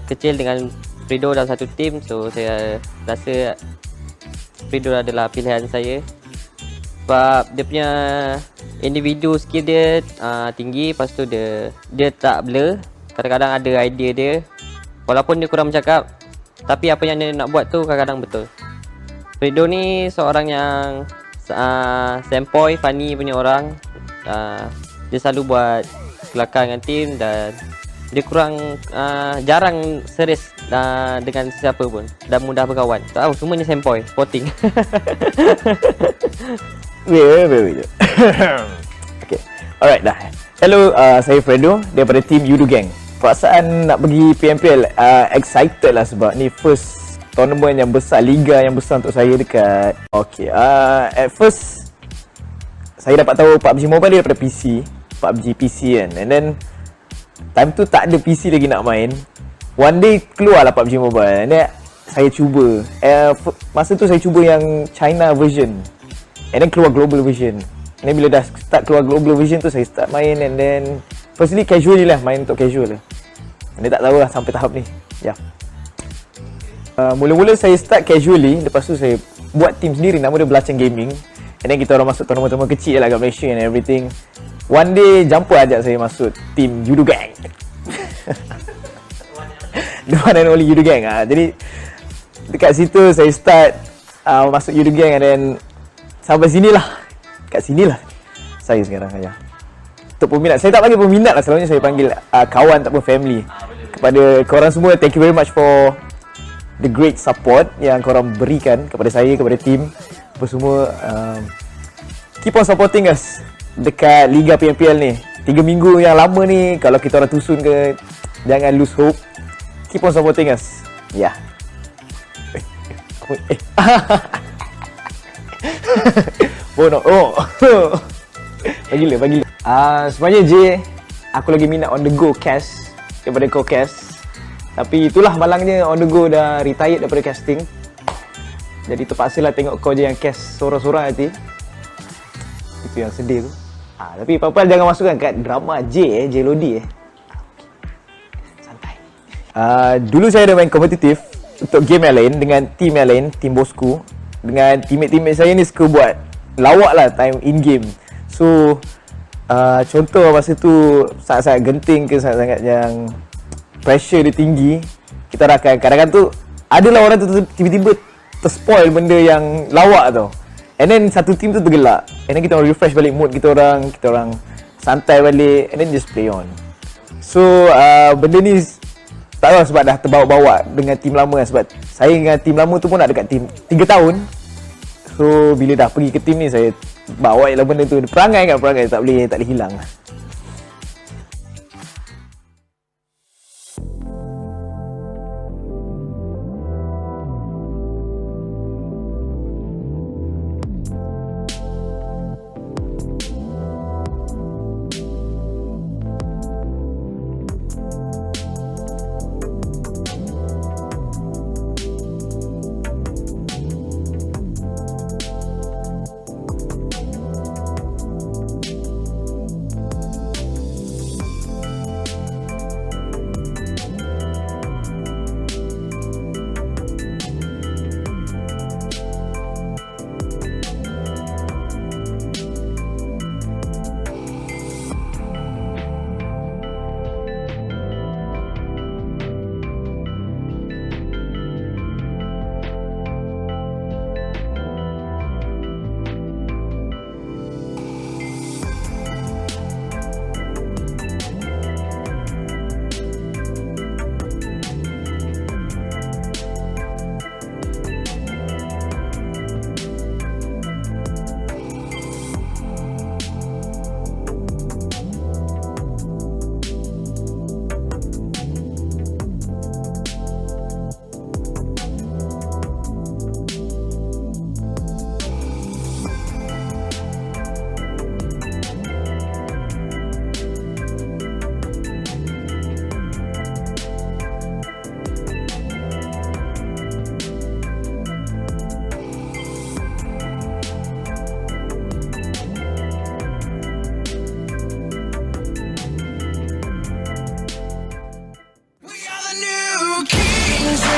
kecil dengan Fredo dalam satu tim. So saya rasa Fredo adalah pilihan saya sebab dia punya individu skill dia tinggi, lepas tu dia tak blur, kadang-kadang ada idea dia walaupun dia kurang bercakap, tapi apa yang dia nak buat tu kadang-kadang betul. Fredo ni seorang yang sempoi, funny punya orang. Dia selalu buat kelakar dengan tim, dan dia kurang jarang serius dengan sesiapa pun, dan mudah berkawan. Tahu semuanya sempoi, sporting. Wait. Okay, alright dah. Hello, saya Fredo daripada tim Yoodo Gang. Perasaan nak pergi PMPL, excited lah sebab ni first tournament yang besar, liga yang besar untuk saya dekat. Okay, at first saya dapat tahu PUBG Mobile dia daripada PC, PUBG PC kan, and then time tu tak ada PC lagi nak main. One day keluarlah PUBG Mobile, and then saya cuba. Masa tu saya cuba yang China version, and then keluar global version. And then bila dah start keluar global version tu, saya start main, and then firstly casually lah, main untuk casual lah. And then tak tahu lah sampai tahap ni. Ya. Mula-mula saya start casually, lepas tu saya buat team sendiri, nama dia Belacang Gaming. And then kita orang masuk tournament-tournament kecil lah kat Malaysia and everything. One day jumper ajak saya masuk team Yoodo Gang. The one and only Yoodo Gang. Jadi dekat situ saya start masuk Yoodo Gang, and then sampai sinilah. Kat sinilah saya sekarang ya. Untuk peminat, saya tak panggil peminat lah, selalunya saya panggil kawan ataupun family. Kepada korang semua, thank you very much for the great support yang korang berikan kepada saya, kepada tim apa semua. Keep on supporting us dekat Liga PMPL ni. 3 minggu yang lama ni, kalau kita orang tusun ke, jangan lose hope. Keep on supporting us. Ya. Bagi gila. Sebenarnya J, aku lagi minat on the go cast daripada kau cast. Tapi itulah malangnya, on the go dah retired daripada casting. Jadi terpaksalah tengok kau je yang cast sorang-sorang nanti. Itu yang sedih tu. Tapi apa-apa jangan masukkan kat drama J Lodi. Santai. Dulu saya ada main kompetitif untuk game yang lain dengan team yang lain, team Bosskurr. Dengan teammate-teammate saya ni suka buat lawak lah time in game. So contoh masa tu sangat-sangat genting ke, sangat-sangat yang pressure dia tinggi, kita rakan. Kadang-kadang tu adalah orang tu tiba-tiba terspoil benda yang lawak tau, and then satu team tu tergelak, and then kita orang refresh balik mood kita orang santai balik, and then just play on. So benda ni tak tahu sebab dah terbawa-bawa dengan team lama, sebab saya dengan team lama tu pun nak dekat team 3 tahun. So bila dah pergi ke team ni, saya bawa lah benda tu. Perangai tak boleh hilang.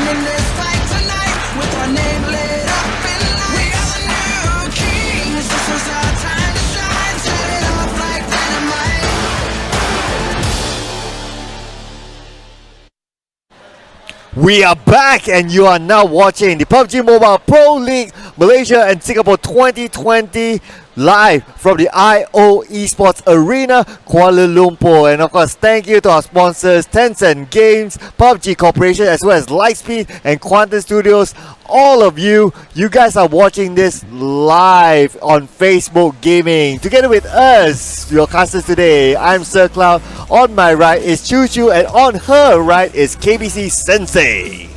winning this fight tonight with our name lit up in lights. We are the new kings. This is our time to shine. Set it off like dynamite. We are back and you are now watching the PUBG Mobile Pro League Malaysia and Singapore 2020 live from the IO Esports Arena, Kuala Lumpur. And of course, thank you to our sponsors Tencent Games, PUBG Corporation, as well as Lightspeed and Quantum Studios. All of you guys are watching this live on Facebook Gaming. Together with us, your casters today, I'm Sir Cloud. On my right is Choo Choo, and on her right is KBC Sensei.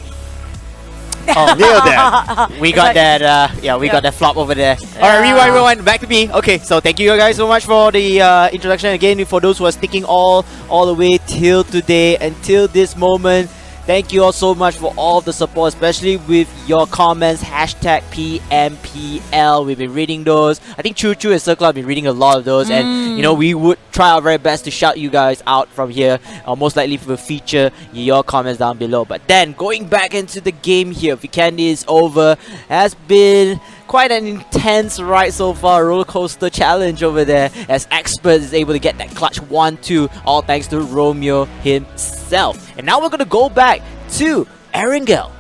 Oh, nailed that. We got that. We got that flop over there. All right, rewind. Back to me. Okay, so thank you guys so much for the introduction again. For those who are sticking all the way till today, until this moment. Thank you all so much for all the support, especially with your comments, hashtag PMPL. We've been reading those. I think Choo Choo and Circle have been reading a lot of those. And, you know, we would try our very best to shout you guys out from here. Most likely we'll feature your comments down below. But then, going back into the game here, Vikendi is over. Has been quite an intense ride so far, roller coaster challenge over there, as XPERT is able to get that clutch 1-2, all thanks to Romeo himself. And now we're gonna go back to Erangel.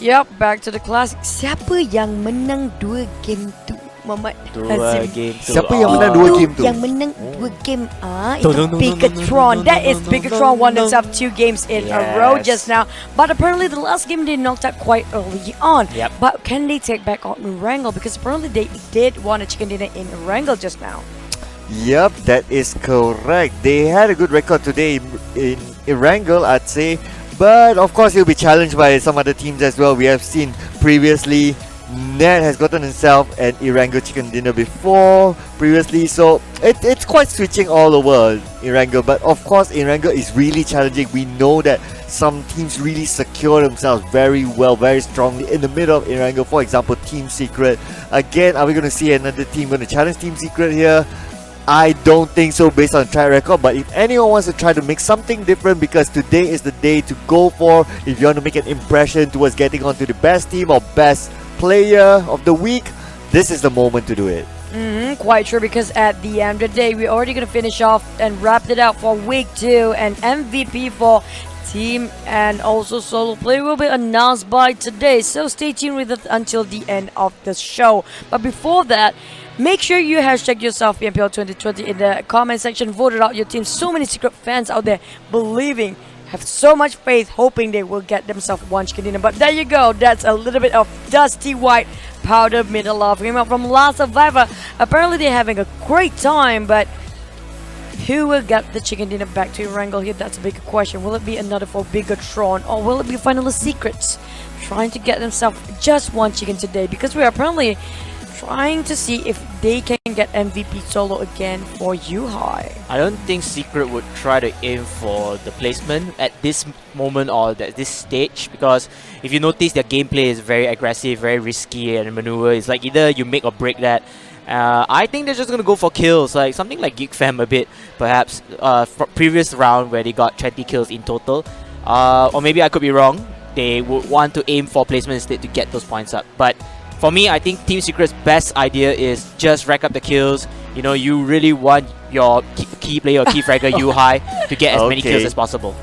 Yep, back to the classic. Siapa yang menang 2 game tu? Mamat Hazim. Siapa yang menang 2 game tu? Yang menang 2 game itu Bigetron. That is Bigetron won themselves 2 games in a row just now. But apparently the last game they knocked out quite early on. But can they take back on Erangel? Because apparently they did want a chicken dinner in Erangel just now. Yep, that is correct. They had a good record today in Erangel, I'd say. But of course, he'll be challenged by some other teams as well. We have seen previously Ned has gotten himself an Erangel chicken dinner before previously, so it's quite switching all over Erangel. But of course, Erangel is really challenging. We know that some teams really secure themselves very well, very strongly in the middle of Erangel. For example, Team Secret. Again, are we going to see another team going to challenge Team Secret here? I don't think so based on track record, but if anyone wants to try to make something different, because today is the day to go for, if you want to make an impression towards getting onto the best team or best player of the week, this is the moment to do it. Quite true, because at the end of the day, we're already going to finish off and wrap it up for week 2, and MVP for team and also solo play will be announced by today, so stay tuned with us until the end of the show. But before that, make sure you hashtag yourself PMPL 2020 in the comment section. Voted out your team. So many secret fans out there believing, have so much faith, hoping they will get themselves one chicken dinner. But there you go. That's a little bit of dusty white powder middle of him out from Last Survivor. Apparently they're having a great time, but who will get the chicken dinner back to Erangel here? That's a big question. Will it be another for Bigetron, or will it be finally Secrets trying to get themselves just one chicken today? Because we are apparently trying to see if they can get MVP solo again for Yuhai. I don't think Secret would try to aim for the placement at this moment or at this stage, because if you notice, their gameplay is very aggressive, very risky, and maneuver. It's like either you make or break that. I think they're just going to go for kills, like something like Geek Fam a bit, perhaps, previous round where they got 20 kills in total. Or maybe I could be wrong. They would want to aim for placement instead to get those points up. But for me, I think Team Secret's best idea is just rack up the kills. You know, you really want your key player or key fragger Yuhai to get as many kills as possible.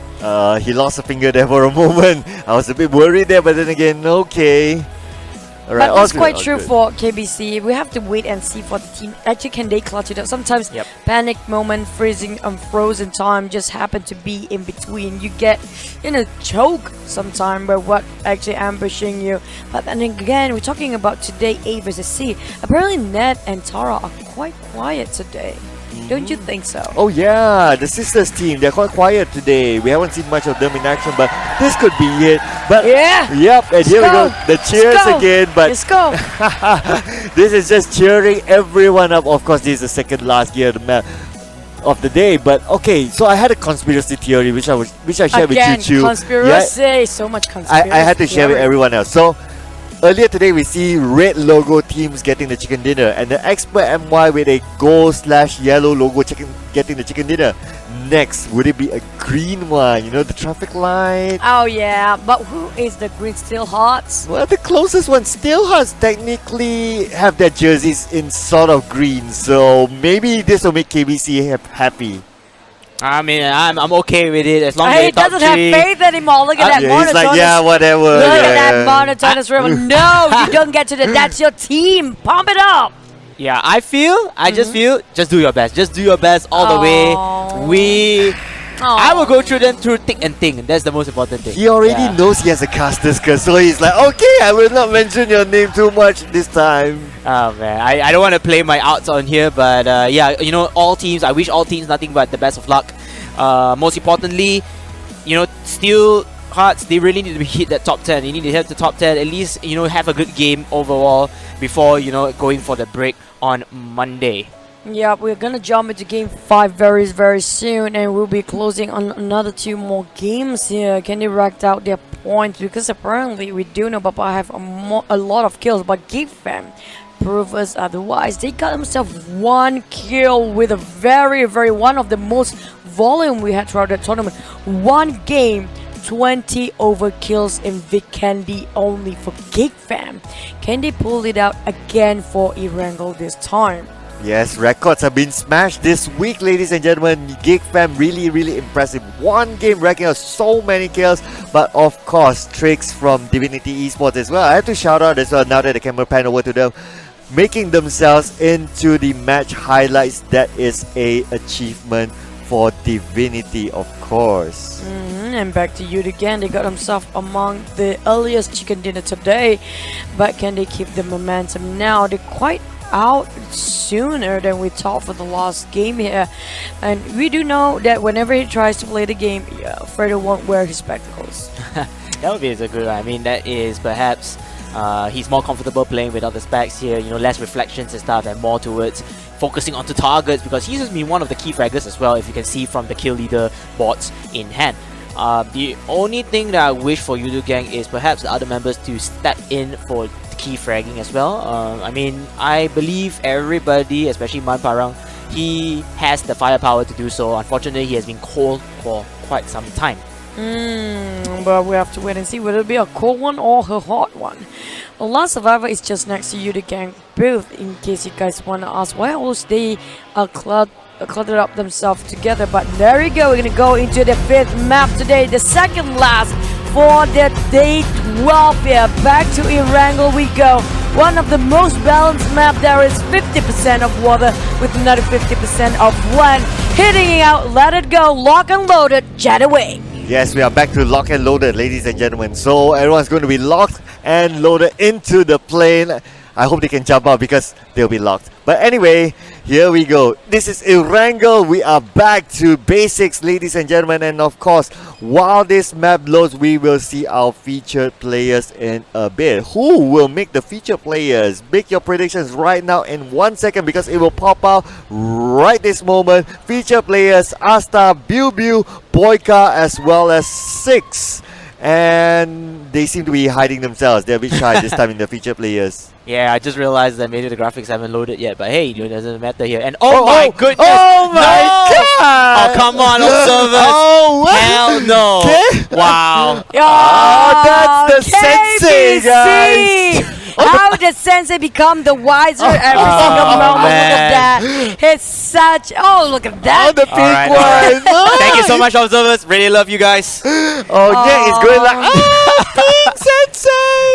He lost a finger there for a moment. I was a bit worried there, but then again, okay. Alright, but that's quite true for KBC. We have to wait and see for the team. Actually, can they clutch it up? Sometimes panic moment, freezing, frozen time just happen to be in between. You get in a choke sometime by what actually ambushing you. But then again, we're talking about today A versus C. Apparently, Ned and Tara are quite quiet today. Don't you think so? Oh yeah, the sisters team, they're quite quiet today. We haven't seen much of them in action, but this could be it. But yep, and here we go. The cheers again, but let's go. This is just cheering everyone up. Of course, this is the second last gear of the day. But okay, so I had a conspiracy theory which I shared with you too. Conspiracy, so much conspiracy. I had to share with everyone else. So earlier today, we see red logo teams getting the chicken dinner, and the XPERT MY with a gold/yellow logo getting the chicken dinner. next? Would it be a green one? You know, the traffic light? Oh yeah, but who is the Green Steel Hearts? Well, the closest one, Steelhearts, technically have their jerseys in sort of green, so maybe this will make KBC happy. I mean, I'm okay with it as long as He they top doesn't have 3. faith anymore. Look at that Yeah, monotonous. he's like, yeah, whatever. Look at yeah. that monotonous river. No, you don't get to the. That's your team. Pump it up. Yeah, I just feel, just do your best. Just do your best all the way. I will go through them through thick and thin. That's the most important thing. He already knows he has a caster's curse, so he's like, okay, I will not mention your name too much this time. Oh man, I don't want to play my outs on here, but yeah, you know, all teams, I wish all teams nothing but the best of luck. Most importantly, you know, Steel Hearts, they really need to hit that top 10. You need to hit the top 10, at least, you know, have a good game overall before, you know, going for the break on Monday. Yeah, we're gonna jump into game 5 very, very soon, and we'll be closing on another 2 more games here. Can they rack out their points? Because apparently we do know Bapak have a lot of kills, but Geek fam prove us otherwise. They got themselves 1 kill with a very, one of the most volume we had throughout the tournament. 1 game, 20 overkills in Vikendi only for Geek fam. Can they pull it out again for Erangel this time? Yes, records have been smashed this week, ladies and gentlemen. Geek fam really impressive. 1 game racking out so many kills, but of course tricks from DivinityEsport as well. I have to shout out as well now that the camera pan over to them, making themselves into the match highlights. That is a achievement for Divinity, of course. And back to Yoodo again. They got themselves among the earliest chicken dinner today, but can they keep the momentum now? They're quite out sooner than we thought for the last game here, and we do know that whenever he tries to play the game, Fredo won't wear his spectacles. That would be a good. I mean, that is perhaps he's more comfortable playing without the specs here. You know, less reflections and stuff, and more towards focusing onto targets, because he's just been one of the key fraggers as well, if you can see from the kill leader boards in hand. The only thing that I wish for Yoodo Gang is perhaps the other members to step in for key fragging as well. I mean, I believe everybody, especially Man Parang, he has the firepower to do so. Unfortunately, he has been cold for quite some time. But we have to wait and see whether it'll be a cold one or a hot one. The last survivor is just next to Yoodo Gang booth, in case you guys want to ask why else they are cluttered up themselves together. But there we go, we're going to go into the 5th map today, the second last for the day 12 here. Back to Erangel we go. One of the most balanced map. There is 50% of water with another 50% of land. Hitting it out, let it go, lock and loaded, jet away. Yes, we are back to lock and loaded, ladies and gentlemen. So everyone's going to be locked and loaded into the plane. I hope they can jump out because they'll be locked. But anyway, here we go. This is Erangel. We are back to basics, ladies and gentlemen. And of course, while this map loads, we will see our featured players in a bit. Who will make the featured players? Make your predictions right now in 1 second, because it will pop out right this moment. Featured players, Asta, Biu, Boyka, as well as Six. And they seem to be hiding themselves. They're a bit shy this time in the featured players. Yeah, I just realized that maybe the graphics haven't loaded yet, but hey, it doesn't matter here. And oh my goodness! Oh my god! Oh, come on, observers! Oh, what? Hell no! Wow! Oh, that's the sensei, guys! How did Sensei become the wiser every single moment? Man. Look at that. It's such... Oh, look at that. Oh, the pink one. Thank you so much, observers. Really love you guys. Oh, yeah, it's going like... Pink Sensei!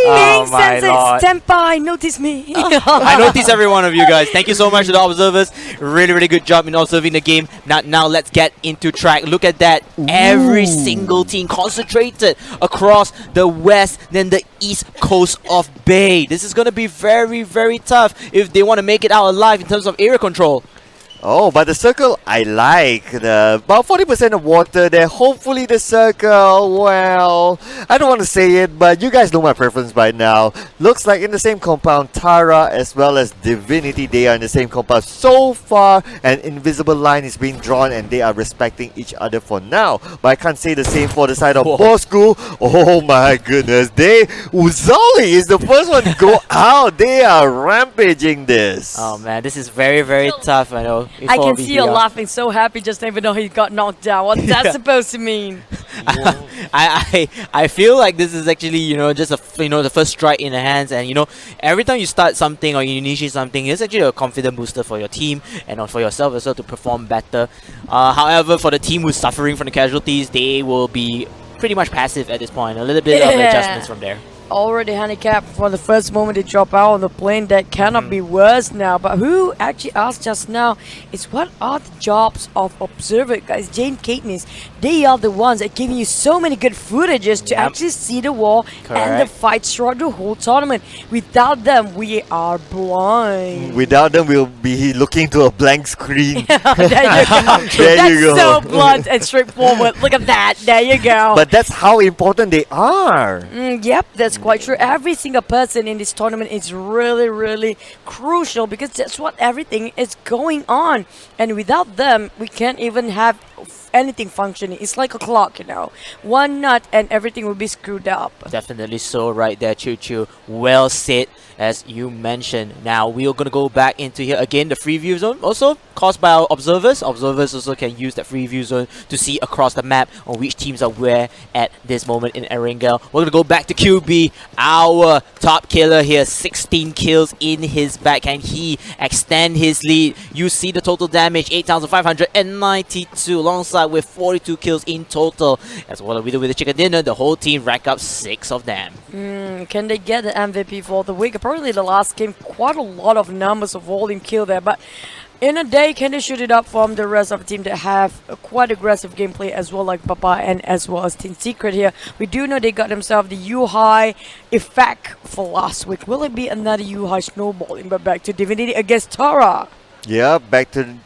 Oh, Pink my Sensei, lord. senpai, notice me. I notice every one of you guys. Thank you so much to the observers. Really good job in observing the game. Now let's get into track. Look at that. Every single team concentrated across the west, then the east coast of Bay. This is going to be very tough if they want to make it out alive in terms of area control. Oh, but the circle, I like the about 40% of water there. Hopefully the circle, well, I don't want to say it, but you guys know my preference by now. Looks like in the same compound, Tara as well as Divinity, they are in the same compound. So far, an invisible line is being drawn and they are respecting each other for now. But I can't say the same for the side of Bosskurr. Oh my goodness, Uzali is the first one to go out. They are rampaging this. Oh man, this is very tough, I know. you. It's I for can see you VPR. laughing so happy just even though he got knocked down. What's that supposed to mean? I feel like this is actually, you know, just the first strike in the hands, and you know, every time you start something or you initiate something, it's actually a confident booster for your team and for yourself as well to perform better. However, for the team who's suffering from the casualties, they will be pretty much passive at this point. A little bit of adjustments from there. Already handicapped for the first moment they drop out on the plane. That cannot be worse now. But who actually asked just now is what are the jobs of observer, guys? Jane Katniss, they are the ones that giving you so many good footages to actually see the war and the fights throughout the whole tournament. Without them, we are blind. Without them, we'll be looking to a blank screen. There you go. There you go. That's so blunt and straightforward. Look at that. There you go. But that's how important they are. Yep, that's quite true. Every single person in this tournament is really, really crucial because that's what everything is going on. And without them, we can't even have anything functioning. It's like a clock, you know. One nut and everything will be screwed up. Definitely so right there, Choo Choo. Well said, as you mentioned. Now, we are going to go back into here again, the free view zone. Also, caused by our observers. Observers also can use that free view zone to see across the map on which teams are where at this moment in Erangel. We're going to go back to QB, our top killer here. 16 kills in his back. Can he extend his lead? You see the total damage, 8,592 alongside with 42 kills in total. As well as we do with the chicken dinner, the whole team rack up 6 of them. Can they get the MVP for the week? Apparently the last game, quite a lot of numbers of volume kill there, but in a day, can they shoot it up from the rest of the team that have a quite aggressive gameplay as well, like Bapak and as well as Team Secret here? We do know they got themselves the U-High effect for last week. Will it be another U-High snowballing? But back to Divinity against Tara. Yeah, back to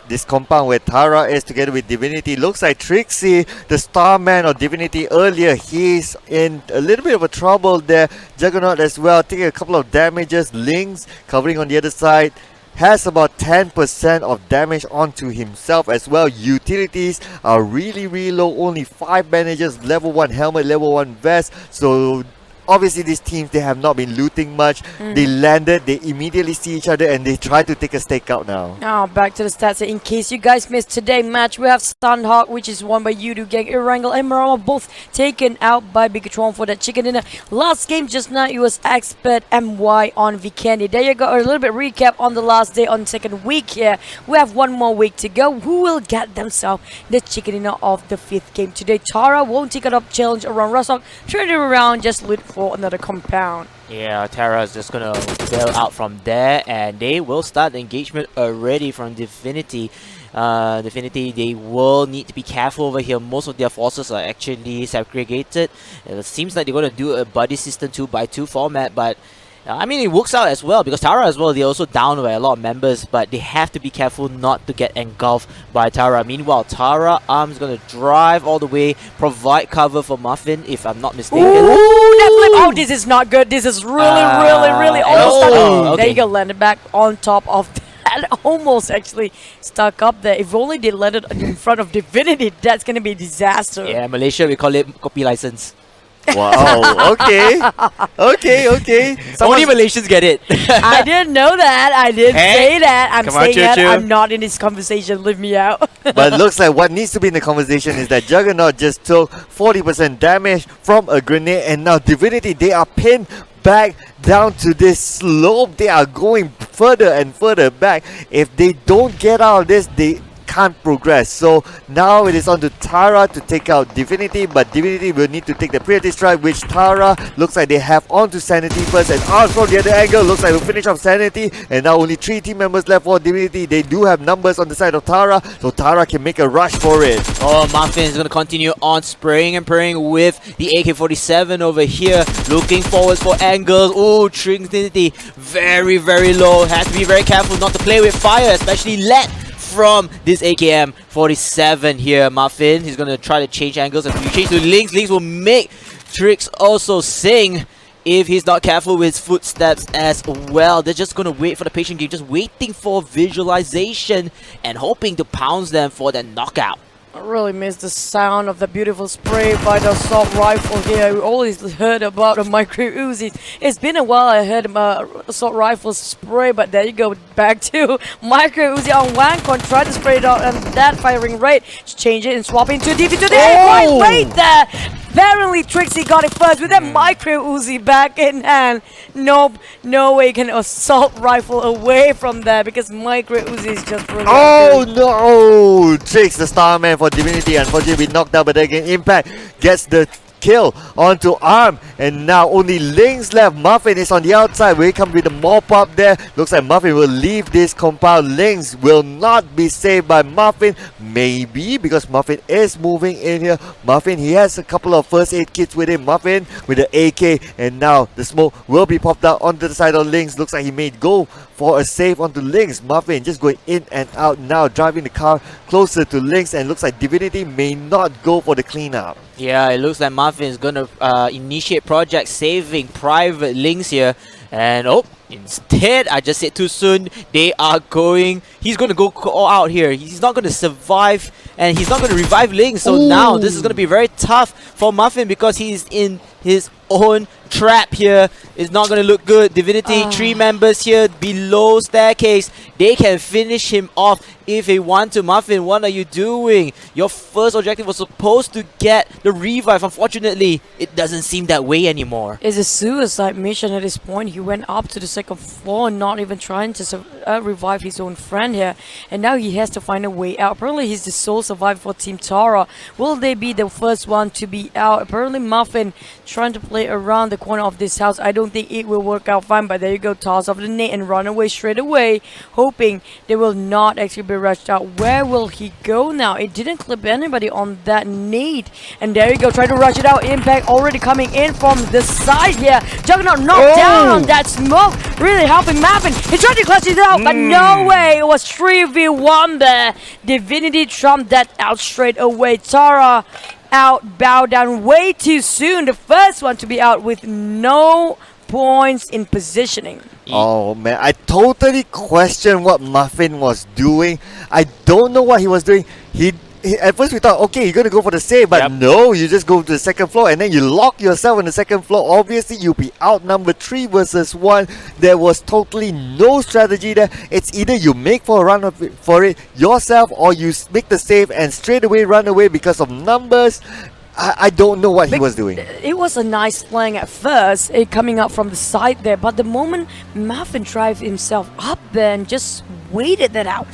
this compound where Tara is together with Divinity. Looks like Trixie, the star man of Divinity earlier, he's in a little bit of a trouble there. Juggernaut as well, taking a couple of damages. Lynx covering on the other side. Has about 10% of damage onto himself as well. Utilities are really low. Only 5 bandages, level 1 helmet, level 1 vest. So obviously these teams, they have not been looting much. They landed, they immediately see each other and they try to take a stake out now. Now back to the stats. In case you guys missed today's match, we have Sanhok, which is won by Yoodo, GANK, Erangel and Miramar, both taken out by Bigetron for that chicken dinner. Last game just now, it was XPERT MY on Vikendi. There you go, a little bit recap on the last day on second week here. We have one more week to go. Who will get themselves the chicken dinner of the 5th game today? Tara won't take it up challenge around Rusok. Turn it around, just loot for another compound. Yeah, Tara is just gonna bail out from there, and they will start the engagement already from Divinity. Divinity, they will need to be careful over here. Most of their forces are actually segregated. It seems like they're gonna do a buddy system 2x2 format, but I mean, it works out as well because Tara as well, they're also down by a lot of members, but they have to be careful not to get engulfed by Tara. Meanwhile, Tara is going to drive all the way, provide cover for Muffin, if I'm not mistaken. Ooh, that flip. Oh, this is not good. This is really almost stuck. okay. There you go, landed back on top of that. Almost actually stuck up there. If only they landed in front of Divinity, that's going to be a disaster. Yeah, Malaysia, we call it copy license. Wow, okay. Only Malaysians get it. I didn't know that. I didn't say that. I'm Come on, saying that Choo-Choo. I'm not in this conversation. Leave me out. But it looks like what needs to be in the conversation is that Juggernaut just took 40% damage from a grenade, and now Divinity, they are pinned back down to this slope. They are going further and further back. If they don't get out of this, they can't progress. So now it is on to Tara to take out Divinity, but Divinity will need to take the priority strike, which Tara looks like they have onto Sanity first, and Arms from the other angle looks like we'll finish off Sanity, and now only 3 team members left for Divinity. They do have numbers on the side of Tara, so Tara can make a rush for it. Oh, Muffin is going to continue on spraying and praying with the AK-47 over here, looking forwards for angles. Oh, Trinity very low. Has to be very careful not to play with fire, especially lead from this AKM-47 here. Muffin, he's going to try to change angles, and if you change to Lynx, Lynx will make Trix also sing if he's not careful with his footsteps as well. They're just going to wait for the patient game, just waiting for visualization and hoping to pounce them for the knockout. I really miss the sound of the beautiful spray by the assault rifle here. We always heard about the micro Uzi. It's been a while I heard about assault rifle spray, but there you go, back to micro Uzi on Wancon. Try to spray it out and that firing rate. Just change it and swap into DV to the quite late there. Apparently Trixie got it first with that micro Uzi back in hand. Nope, no way you can assault rifle away from that because micro Uzi is just really good. No! Trix, the star man for Divinity, unfortunately we knocked out, but again Impact gets the kill onto Arm, and now only Lynx left. Muffin is on the outside. We come with the mop up there. Looks like Muffin will leave this compound. Lynx will not be saved by Muffin, maybe because Muffin is moving in here. Muffin, he has a couple of first aid kits with him. Muffin with the AK, and now the smoke will be popped out onto the side of Lynx. Looks like he made go for a save onto Lynx. Muffin just going in and out now, driving the car closer to Lynx, and looks like Divinity may not go for the cleanup. Yeah, it looks like Muffin is gonna initiate project saving Private Lynx here, and instead, I just said too soon. They are going. He's gonna go all out here. He's not gonna survive, and he's not gonna revive Lynx. So now this is gonna be very tough for Muffin because he's in his own trap here. It's not gonna look good. Divinity, 3 members here below staircase. They can finish him off if they want to. Muffin, what are you doing? Your first objective was supposed to get the revive. Unfortunately, it doesn't seem that way anymore. It's a suicide mission at this point. He went up to the second floor, not even trying to revive his own friend here. And now he has to find a way out. Apparently, he's the sole survivor for Team Tara. Will they be the first one to be out? Apparently, Muffin trying to play around the corner of this house. I don't think it will work out fine, but there you go. Toss off the nade and run away straight away, hoping they will not actually be rushed out. Where will he go now? It didn't clip anybody on that nade. And there you go. Try to rush it out. Impact already coming in from the side here. Juggernaut knocked down on that smoke. Really helping Muffin. He tried to clutch it out, but no way. It was 3v1 there. Divinity trumped that out straight away. Tara out, bow down way too soon. The first one to be out with no points in positioning. Oh man, I totally question what Muffin was doing. I don't know what he was doing. He at first we thought, okay, you're gonna go for the save, but no, you just go to the second floor and then you lock yourself on the second floor. Obviously, you'll be outnumbered 3 versus 1. There was totally no strategy there. It's either you make for a run for it yourself, or you make the save and straight away run away because of numbers. I don't know what he was doing. It was a nice flank at first, coming up from the side there, but the moment Muffin drive himself up there and just waited that out,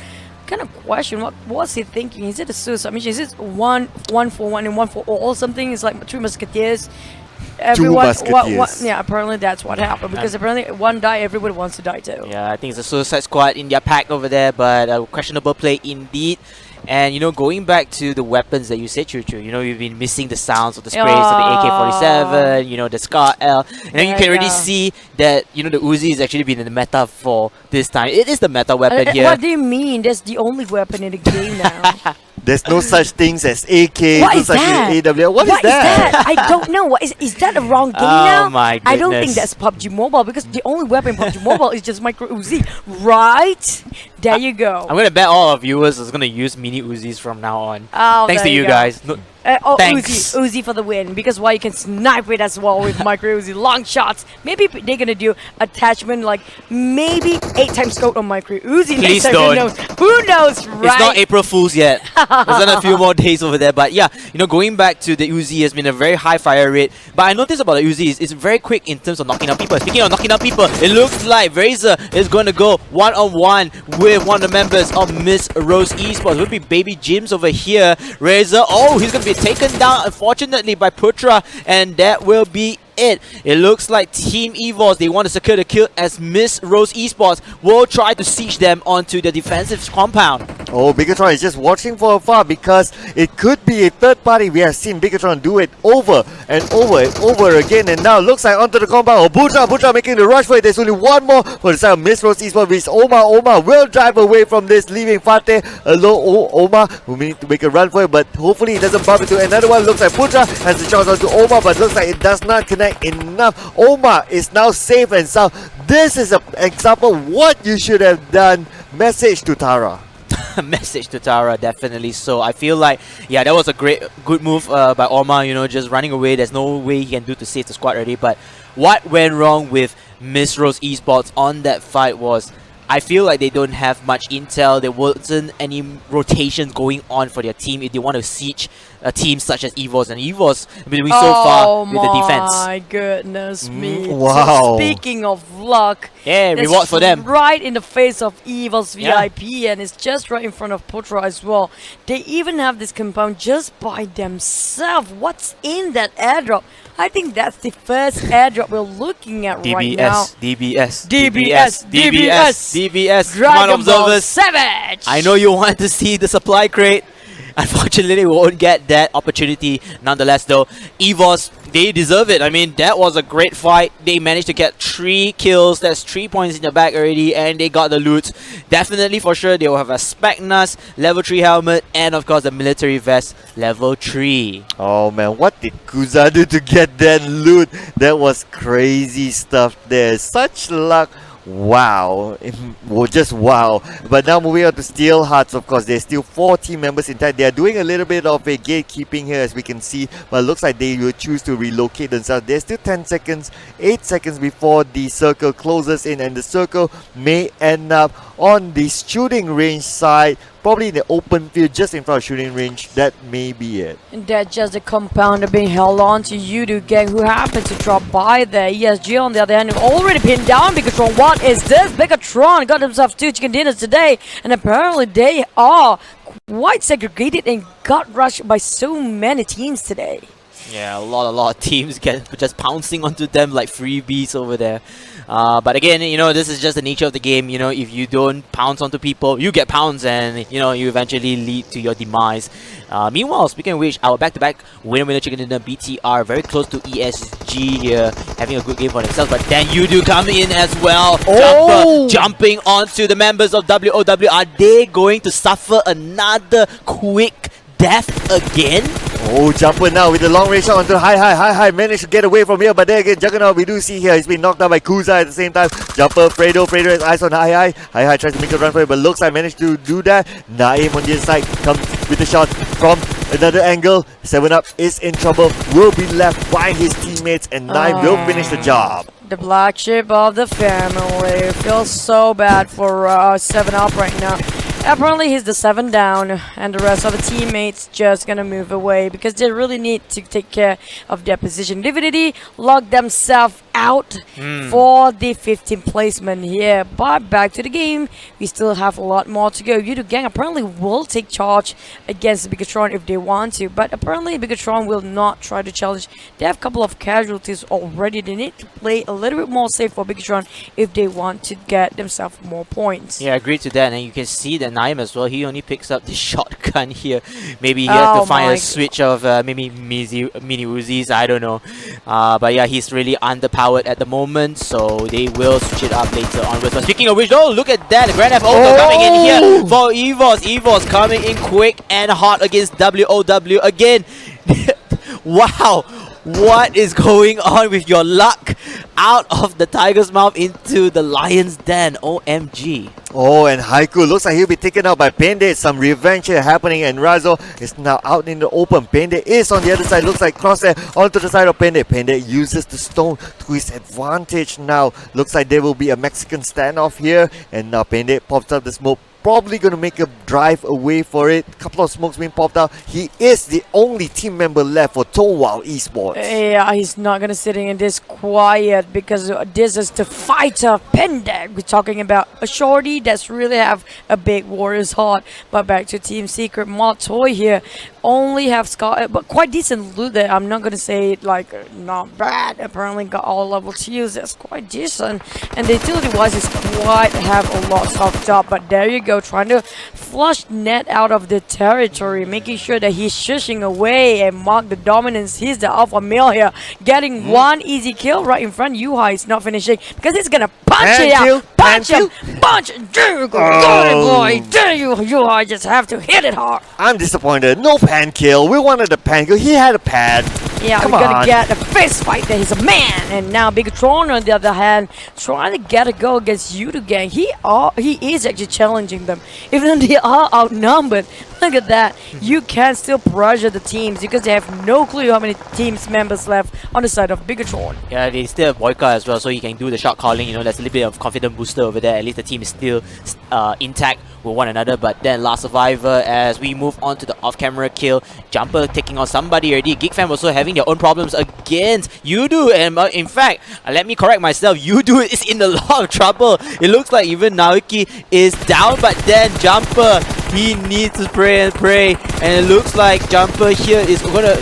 kind of question what was he thinking? Is it a suicide mission? Is it one for one and one for all or something? It's like 3 musketeers. Everyone, yeah, apparently that's what happened, because apparently one die, everybody wants to die too. Yeah, I think it's a suicide squad in their pack over there, but a questionable play indeed. And, you know, going back to the weapons that you said, Choo, you know, you've been missing the sounds of the sprays of the AK-47, you know, the Scar L. And then you can already see that, you know, the Uzi has actually been in the meta for this time. It is the meta weapon here. What do you mean? That's the only weapon in the game now. There's no such things as AK, What no is such that? thing as AWL. What is that? I don't know. What is that a wrong game Oh now? my I don't think goodness. that's PUBG Mobile, because the only weapon in PUBG Mobile is just micro Uzi, right? There you go. I'm going to bet all our viewers is going to use mini Uzis from now on. Oh, Thanks to there you go. guys. No, thanks. Uzi for the win, because why, you can snipe it as well with micro Uzi, long shots. Maybe they're gonna do attachment like maybe 8 times scope on micro Uzi. Please next time. don't. Who knows, right? It's not April Fool's yet. There's another few more days over there. But yeah, you know, going back to the Uzi has been a very high fire rate. But I noticed about the Uzi is it's very quick in terms of knocking out people. Speaking of knocking out people, it looks like Razor is going to go one-on-one with one of the members of Miss Rose Esports. Will be Baby Jims over here. Razor, he's going to be taken down, unfortunately, by Putra. And that will be it. It looks like Team EVOS, they want to secure the kill, as Miss Rose Esports will try to siege them onto the defensive compound. Oh, Bigetron is just watching from afar, because it could be a third party. We have seen Bigetron do it over and over and over again, and now looks like onto the compound. Putra making the rush for it. There's only one more for the side of Miss Rose Esports, which is Oma will drive away from this, leaving Fateh alone. Oma who need to make a run for it, but hopefully he doesn't bump into another one. Looks like Putra has the chance onto Oma, but looks like it does not connect enough. Oma is now safe and sound. This is an example what you should have done. Message to Tara. message to Tara, definitely. So I feel like, yeah, that was a good move by Orma, you know, just running away. There's no way he can do to save the squad already. But what went wrong with Miss Rose Esports on that fight was, I feel like they don't have much intel. There wasn't any rotations going on for their team if they want to siege a team such as EVOS. And EVOS doing so far with the defense. Oh my goodness me. Wow. So speaking of luck, yeah, reward for them. Right in the face of EVOS Yeah. VIP, and it's just right in front of Potra as well. They even have this compound just by themselves. What's in that airdrop? I think that's the first airdrop we're looking at right now. DBS. Dragon Come on, Ball observers. Savage. I know you want to see the supply crate. Unfortunately, we won't get that opportunity. Nonetheless, though, EVOS, they deserve it. I mean, that was a great fight. They managed to get 3 kills. That's 3 points in the bag already, and they got the loot. Definitely, for sure, they will have a Specnus level 3 helmet, and of course, the military vest level 3. Oh man, what did Kuza do to get that loot? That was crazy stuff there. Such luck. Wow. Well, just wow. But now moving on to Steel Hearts, of course, there's still 4 team members intact. They are doing a little bit of a gatekeeping here, as we can see, but it looks like they will choose to relocate themselves. There's still 10 seconds, 8 seconds before the circle closes in, and the circle may end up on the shooting range side, probably in the open field just in front of shooting range. That may be it. And that's just the compounder being held on to Yoodo gang, who happened to drop by there. ESG on the other hand already pinned down Bigetron. What is this? Bigetron got himself 2 chicken dinners today, and apparently they are quite segregated and got rushed by so many teams today. Yeah, a lot of teams get just pouncing onto them like freebies over there. But again, you know, this is just the nature of the game. You know, if you don't pounce onto people, you get pounced, and you know, you eventually lead to your demise. Meanwhile, speaking of which, our back-to-back winner chicken dinner BTR very close to ESG here, having a good game for themselves. But then Yoodo coming in as well. Jumper jumping onto the members of WOW. Are they going to suffer another quick death again? Oh, Jumper now with the long range shot onto high. Managed to get away from here, but then again, Juggernaut, we do see here, he's been knocked down by Kuza at the same time. Jumper, Fredo has eyes on high. High tries to make a run for it, but looks like managed to do that. Naeem on the inside comes with a shot from another angle. 7up is in trouble, will be left by his teammates, and Naeem will finish the job. The black sheep of the family. Feels so bad for 7up right now. Apparently he's the 7 down, and the rest of the teammates just gonna move away because they really need to take care of their position. Divinity locked themselves out for the 15th placement here. But back to the game, we still have a lot more to go. Yoodo gang apparently will take charge against Bigetron if they want to, but apparently Bigetron will not try to challenge. They have a couple of casualties already. They need to play a little bit more safe for Bigetron if they want to get themselves more points. Yeah, I agree to that, and you can see that Naeem as well, he only picks up the shotgun here. Maybe he has to find a switch of maybe mini Uzis, I don't know. But yeah, he's really underpowered at the moment, so they will switch it up later onwards. But speaking of which, oh, look at that, the Grand F also coming in here for EVOS. EVOS coming in quick and hot against WOW again. Wow, what is going on with your luck? Out of the tiger's mouth into the lion's den. OMG. Oh, and Haiku looks like he'll be taken out by Pende. Some revenge here happening, and Razo is now out in the open. Pende is on the other side. Looks like crosshair onto the side of Pende. Pende uses the stone to his advantage now. Looks like there will be a Mexican standoff here, and now Pende pops up the smoke. Probably going to make a drive away for it. Couple of smokes being popped out. He is the only team member left for Towal Esports. Yeah, he's not going to sit in this quiet because this is the fighter Pende. We're talking about a shorty that's really have a big warrior's heart. But back to Team Secret, Mod Toy here. Only have Scar, but quite decent loot there. I'm not going to say like not bad. Apparently got all level 2s. That's quite decent. And the utility wise is quite have a lot stocked up. But there you go. Trying to flush Net out of the territory, making sure that he's shushing away and mark the dominance. He's the alpha male here, getting one easy kill right in front. Yuhai is not finishing because he's gonna punch it out. Punch him! Punch! There you go! Got it, boy! There you Yuhai just have to hit it hard. I'm disappointed. No pan kill. We wanted a pan kill. He had a pad. Yeah, Come we're gonna on. get a fist fight there. He's a man. And now Bigetron on the other hand, trying to get a go against Yoodo gang. He is actually challenging them. Even though they are outnumbered. Look at that. You can still pressure the teams because they have no clue how many teams members left on the side of Bigetron. Yeah, they still have Boyka as well, so he can do the shot calling. You know, there's a little bit of confident booster over there. At least the team is still intact with one another. But then last survivor, as we move on to the off-camera kill, Jumper taking on somebody already. Geek fam also having their own problems against Yoodo. And in fact, let me correct myself, Yoodo is in a lot of trouble. It looks like even Naoki is down, but then Jumper, he needs to pray and pray. And it looks like Jumper here is gonna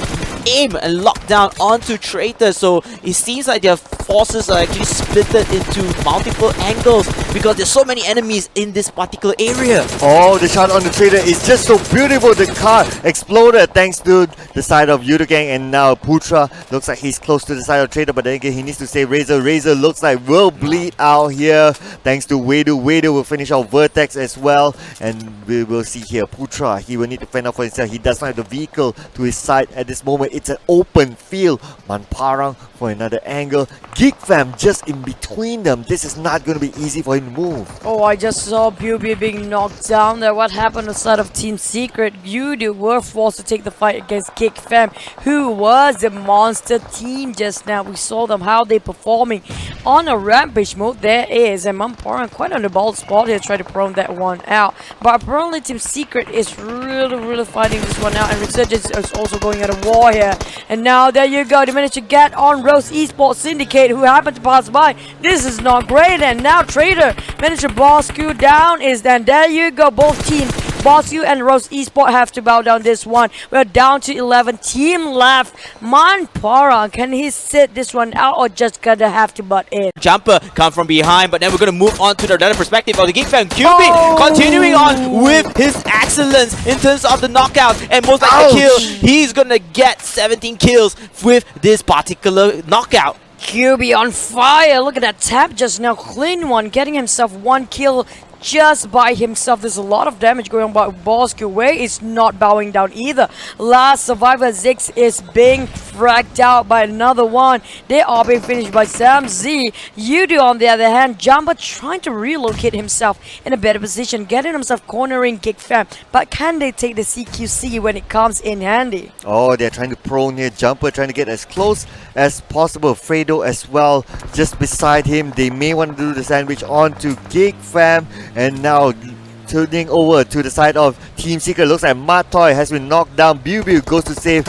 aim and lock down onto Traitor. So it seems like their forces are actually splitted into multiple angles because there's so many enemies in this particular area. Oh, the shot on the Traitor is just so beautiful. The car exploded thanks to the side of Yoodo gang, and now Putra looks like he's close to the side of Traitor, but then again he needs to save Razor. Razor looks like will bleed out here thanks to Wedu. Wedu will finish our Vertex as well, and we will see here Putra, he will need to fend out for himself. He does not have the vehicle to his side at this moment. It's an open field. Manparang for another angle. Geek fam just in between them. This is not going to be easy for him to move. Oh, I just saw Bubi being knocked down there. What happened on the side of Team Secret? Yoodo were forced to take the fight against Geek fam, who was the monster team just now. We saw them, how they performing on a rampage mode. There is, and Manparang quite on the ball spot here, try to prone that one out. But apparently Team Secret is really fighting this one out, and Resurgence is also going at a war here. And now there you go, they managed to get on Rose Esports Syndicate, who happened to pass by. This is not great, and now Traitor managed to Bosskurr down. Then there you go, both teams, Bosskurr and Rose Esports, have to bow down this one. We're down to 11 team left. Manparang, can he sit this one out or just gonna have to butt in? Jumper come from behind, but then we're gonna move on to the other perspective of the Geek fan. QB continuing on with his excellence in terms of the knockout and most likely kill. He's gonna get 17 kills with this particular knockout. QB on fire. Look at that tap just now. Clean one, getting himself 1 kill just by himself. There's a lot of damage going on, but Bosskurr Way is not bowing down either. Last survivor Zix is being fragged out by another one. They are being finished by Sam Z. Yoodo on the other hand, Jumper trying to relocate himself in a better position, getting himself cornering Geek fam. But can they take the CQC when it comes in handy? Oh, they're trying to prone here. Jumper trying to get as close as possible. Fredo as well just beside him. They may want to do the sandwich onto Geek fam. And now turning over to the side of Team Secret, looks like Matoy has been knocked down. Biu goes to save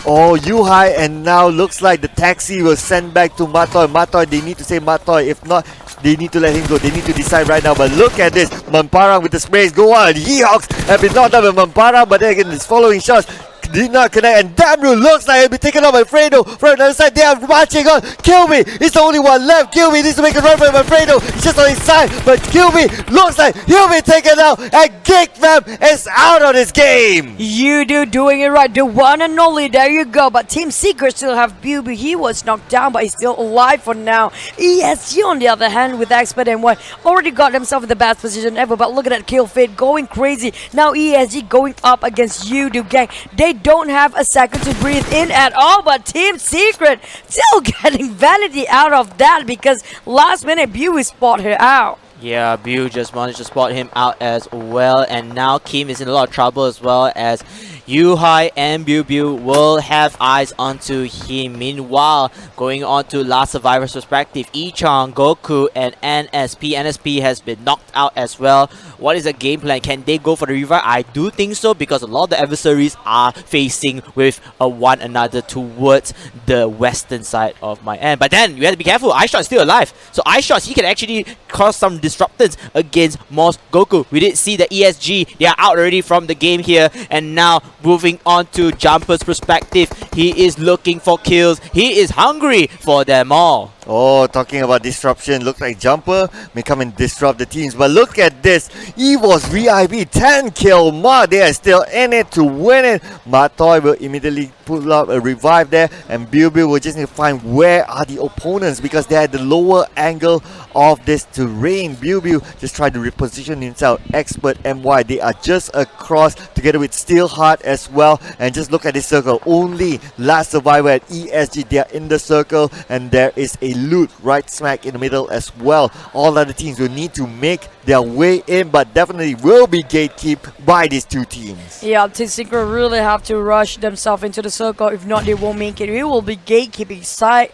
Yuhai, and now looks like the taxi was sent back to Matoy. Matoy, they need to save Matoy. If not, they need to let him go. They need to decide right now. But look at this. Manparang with the sprays go on. He-Hawks have been knocked out by Manparang, but then again, his following shots did not connect, and Damru looks like he'll be taken out by Fredo. From the other side, they are marching on. Kilby is the only one left. Kilby needs to make a run for Fredo. He's just on his side, but Kilby looks like he'll be taken out, and Geek fam is out of this game. Yoodo doing it right, the one and only. There you go. But Team Secret still have Bubi. He was knocked down, but he's still alive for now. ESG on the other hand with XPERT and one already got himself in the best position ever. But look at that kill feed going crazy. Now ESG going up against Yoodo gang. They don't have a second to breathe in at all, but Team Secret still getting vanity out of that because last minute Bubi spot her out. Yeah, Biu just managed to spot him out as well, and now Kim is in a lot of trouble as well, as Yuhai and Biu will have eyes onto him. Meanwhile, going on to last survivor's perspective, Ichang, Goku, and NSP. NSP has been knocked out as well. What is the game plan? Can they go for the revive? I do think so, because a lot of the adversaries are facing with one another towards the western side of my end. But then, you have to be careful. iShot is still alive. So iShot, he can actually cause some disruptance against Moss Goku. We did see the ESG. They are out already from the game here. And now, moving on to Jumper's perspective, he is looking for kills. He is hungry for them all. Oh, talking about disruption, looks like Jumper may come and disrupt the teams. But look at this, EVOS VIP 10 kill mark. They are still in it to win it. Matoy will immediately pull up a revive there, and Bilbil will just need to find where are the opponents because they had the lower angle of this terrain. Bilbil just tried to reposition himself. XPERT MY, they are just across together with Steelheart as well. And just look at this circle. Only last survivor at ESG, they are in the circle, and there is a loot right smack in the middle as well. All other teams will need to make their way in, but definitely will be gatekept by these two teams. Yeah, Team Secret really have to rush themselves into the circle. If not, they won't make it. It will be gatekeeping side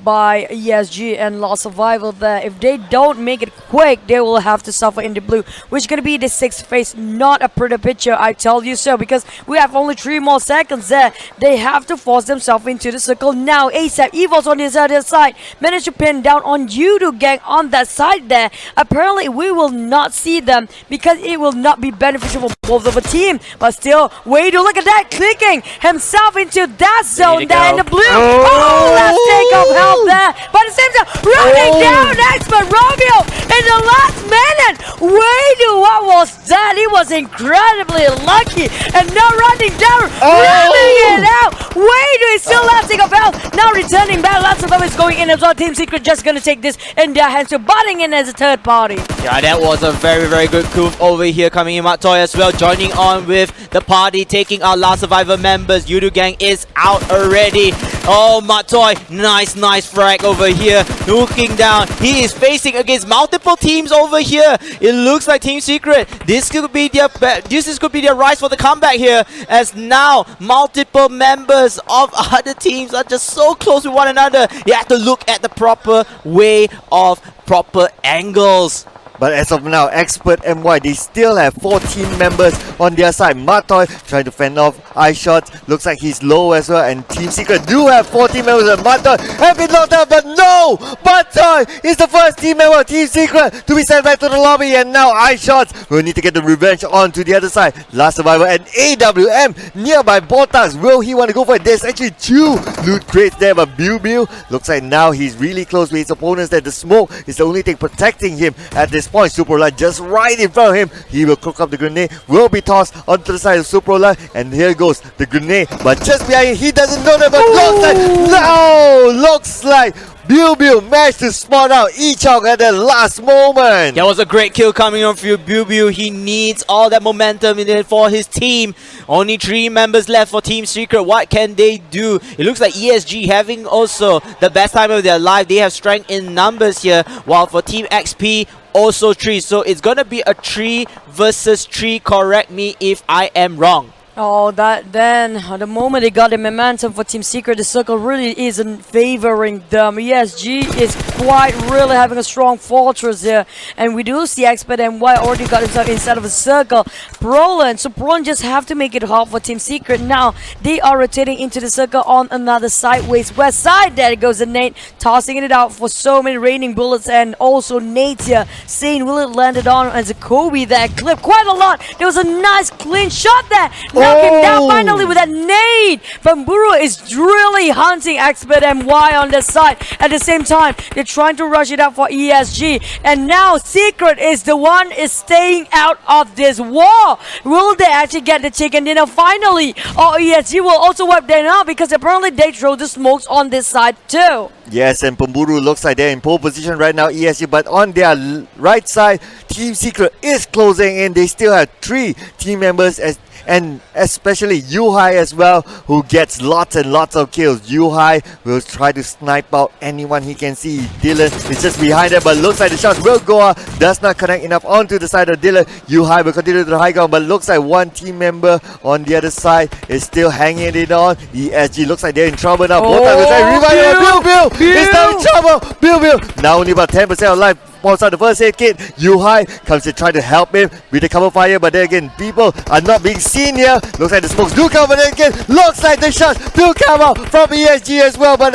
by ESG and Lost Survival there. If they don't make it quick, they will have to suffer in the blue, which is going to be the 6th phase. Not a pretty picture, I tell you so, because we have only 3 more seconds there. They have to force themselves into the circle now. ASAP, EVOS on this other side managed to pin down on Yoodo gang on that side there. Apparently, we will not see them because it will not be beneficial for both of the team. But still, wait, look at that, clicking himself into that zone there in the blue. Oh, let's take off health there. But at the same time, running down Expert Romeo in the last minute. Wait, what was that? He was incredibly lucky and now running down, running it out. Wait, he's still lasting of health. Now returning back. Lots of them is going in as well. Team Secret just gonna take this in their hands. So butting in as a third party. Yeah, that was a very, very good move over here coming in. Matoy as well, joining on with the party, taking our last survivor members. Yoodo gang is out already. Oh, Matoy, nice frag over here. Looking down, he is facing against multiple teams over here. It looks like Team Secret, this could be their rise for the comeback here, as now multiple members of other teams are just so close with one another. You have to look at the proper way of proper angles. But as of now, XPERT MY, they still have 4 team members on their side. Matoy trying to fend off eye shots. Looks like he's low as well. And Team Secret do have 4 team members. And Matoy have been knocked out. But no! Matoy is the first team member of Team Secret to be sent back to the lobby. And now eye shots will need to get the revenge on to the other side. Last survivor and AWM nearby Botas. Will he want to go for it? There's actually 2 loot crates there. But Bilbil looks like now he's really close with his opponents. That the smoke is the only thing protecting him at this point. Superlight just right in front of him. He will cook up the grenade, will be tossed onto the side of Superlight, and here goes the grenade. But just behind him, he doesn't know that, but looks like Bilbil managed to spot out Ichong at the last moment. That was a great kill coming on for Bilbil. He needs all that momentum in it for his team. Only 3 members left for Team Secret. What can they do? It looks like ESG having also the best time of their life. They have strength in numbers here, while for Team XP, also 3. So it's gonna be a 3 versus 3. Correct me if I am wrong. Oh, the moment they got the momentum for Team Secret, the circle really isn't favoring them. ESG is quite really having a strong fortress here. And we do see XPERT MY already got himself inside of a circle. Prolan, so Prolan just have to make it hard for Team Secret. Now, they are rotating into the circle on another sideways west side. There goes the Nate, tossing it out for so many raining bullets. And also Nate here, saying will it land it on as a Kobe there. Clipped quite a lot. There was a nice clean shot there. Knock him down finally with that nade. Bamburu is really hunting XPERT MY on the side. At the same time, they're trying to rush it up for ESG. And now Secret is the one is staying out of this war. Will they actually get the chicken dinner finally? Or ESG will also wipe them out because apparently they throw the smokes on this side too. Yes, and Pemburu looks like they're in pole position right now, ESG, but on their right side, Team Secret is closing in. They still have 3 team members and especially Yuhai as well, who gets lots and lots of kills. Yuhai will try to snipe out anyone he can see. Dylan is just behind them, but looks like the shots will go out. Does not connect enough onto the side of Dylan. Yuhai will continue to the high ground, but looks like 1 team member on the other side is still hanging it on. ESG looks like they're in trouble now. Bilbil is now in trouble. Bilbil now only about 10% of life. Pulls out the first aid kit. Yuhai comes to try to help him with the cover fire, but then again, people are not being seen here. Looks like the smokes do come, but then again, looks like the shots do come out from ESG as well. But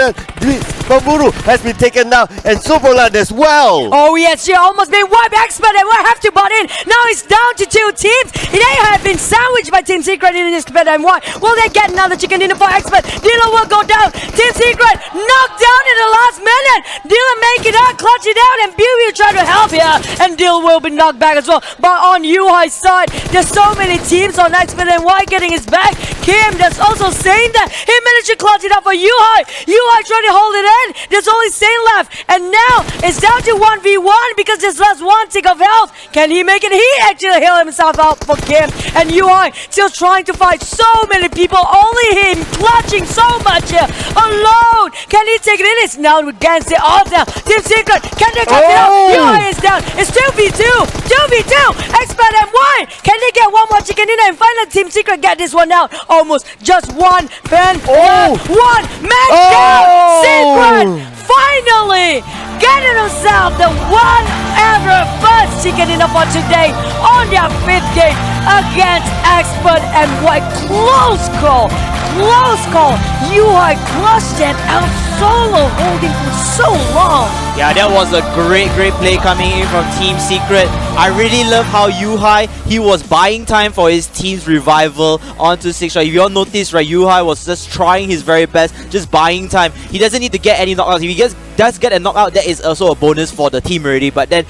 Bamburu has been taken down, and Superland as well. Oh yes, she almost been wiped. Expert and will have to butt in. Now it's down to 2 teams. They have been sandwiched by Team Secret in this Expert and why? Will they get another chicken dinner for Expert? Dealer will go down. Team Secret knocked down in the last minute. Dealer make it out, clutch it out, and Bill will try to help here. And Dealer will be knocked back as well. But on Yuhai's side, there's so many teams on Expert and why getting his back. Kim that's also saying that he managed to clutch it up for Yuhai. Yuhai trying to hold it in. There's only Sane left. And now it's down to 1v1 because there's less 1 tick of health. Can he make it? He actually healed himself out for Kim. And Yuhai still trying to fight so many people. Only him clutching so much here. Alone. Can he take it in? It's now against it all down. Team Secret. Can they clutch it up? Yuhai is down. It's 2v2. 2v2. Expert and why? Can they get one more chicken in and finally Team Secret get this one out? Almost just one man. One man down. Secret finally getting himself the one ever first chicken dinner for today on their 5th game against Expert and White. Close call. Close call. Yuhai clutched it out solo holding for so long. Yeah, that was a great play coming in from Team Secret. I really love how Yuhai, he was buying time for his team's revival onto 6. Right? If you all noticed, right, Yuhai was just trying his very best, just buying time. He doesn't need to get any knockouts. If he does get a knockout, that is also a bonus for the team already. But then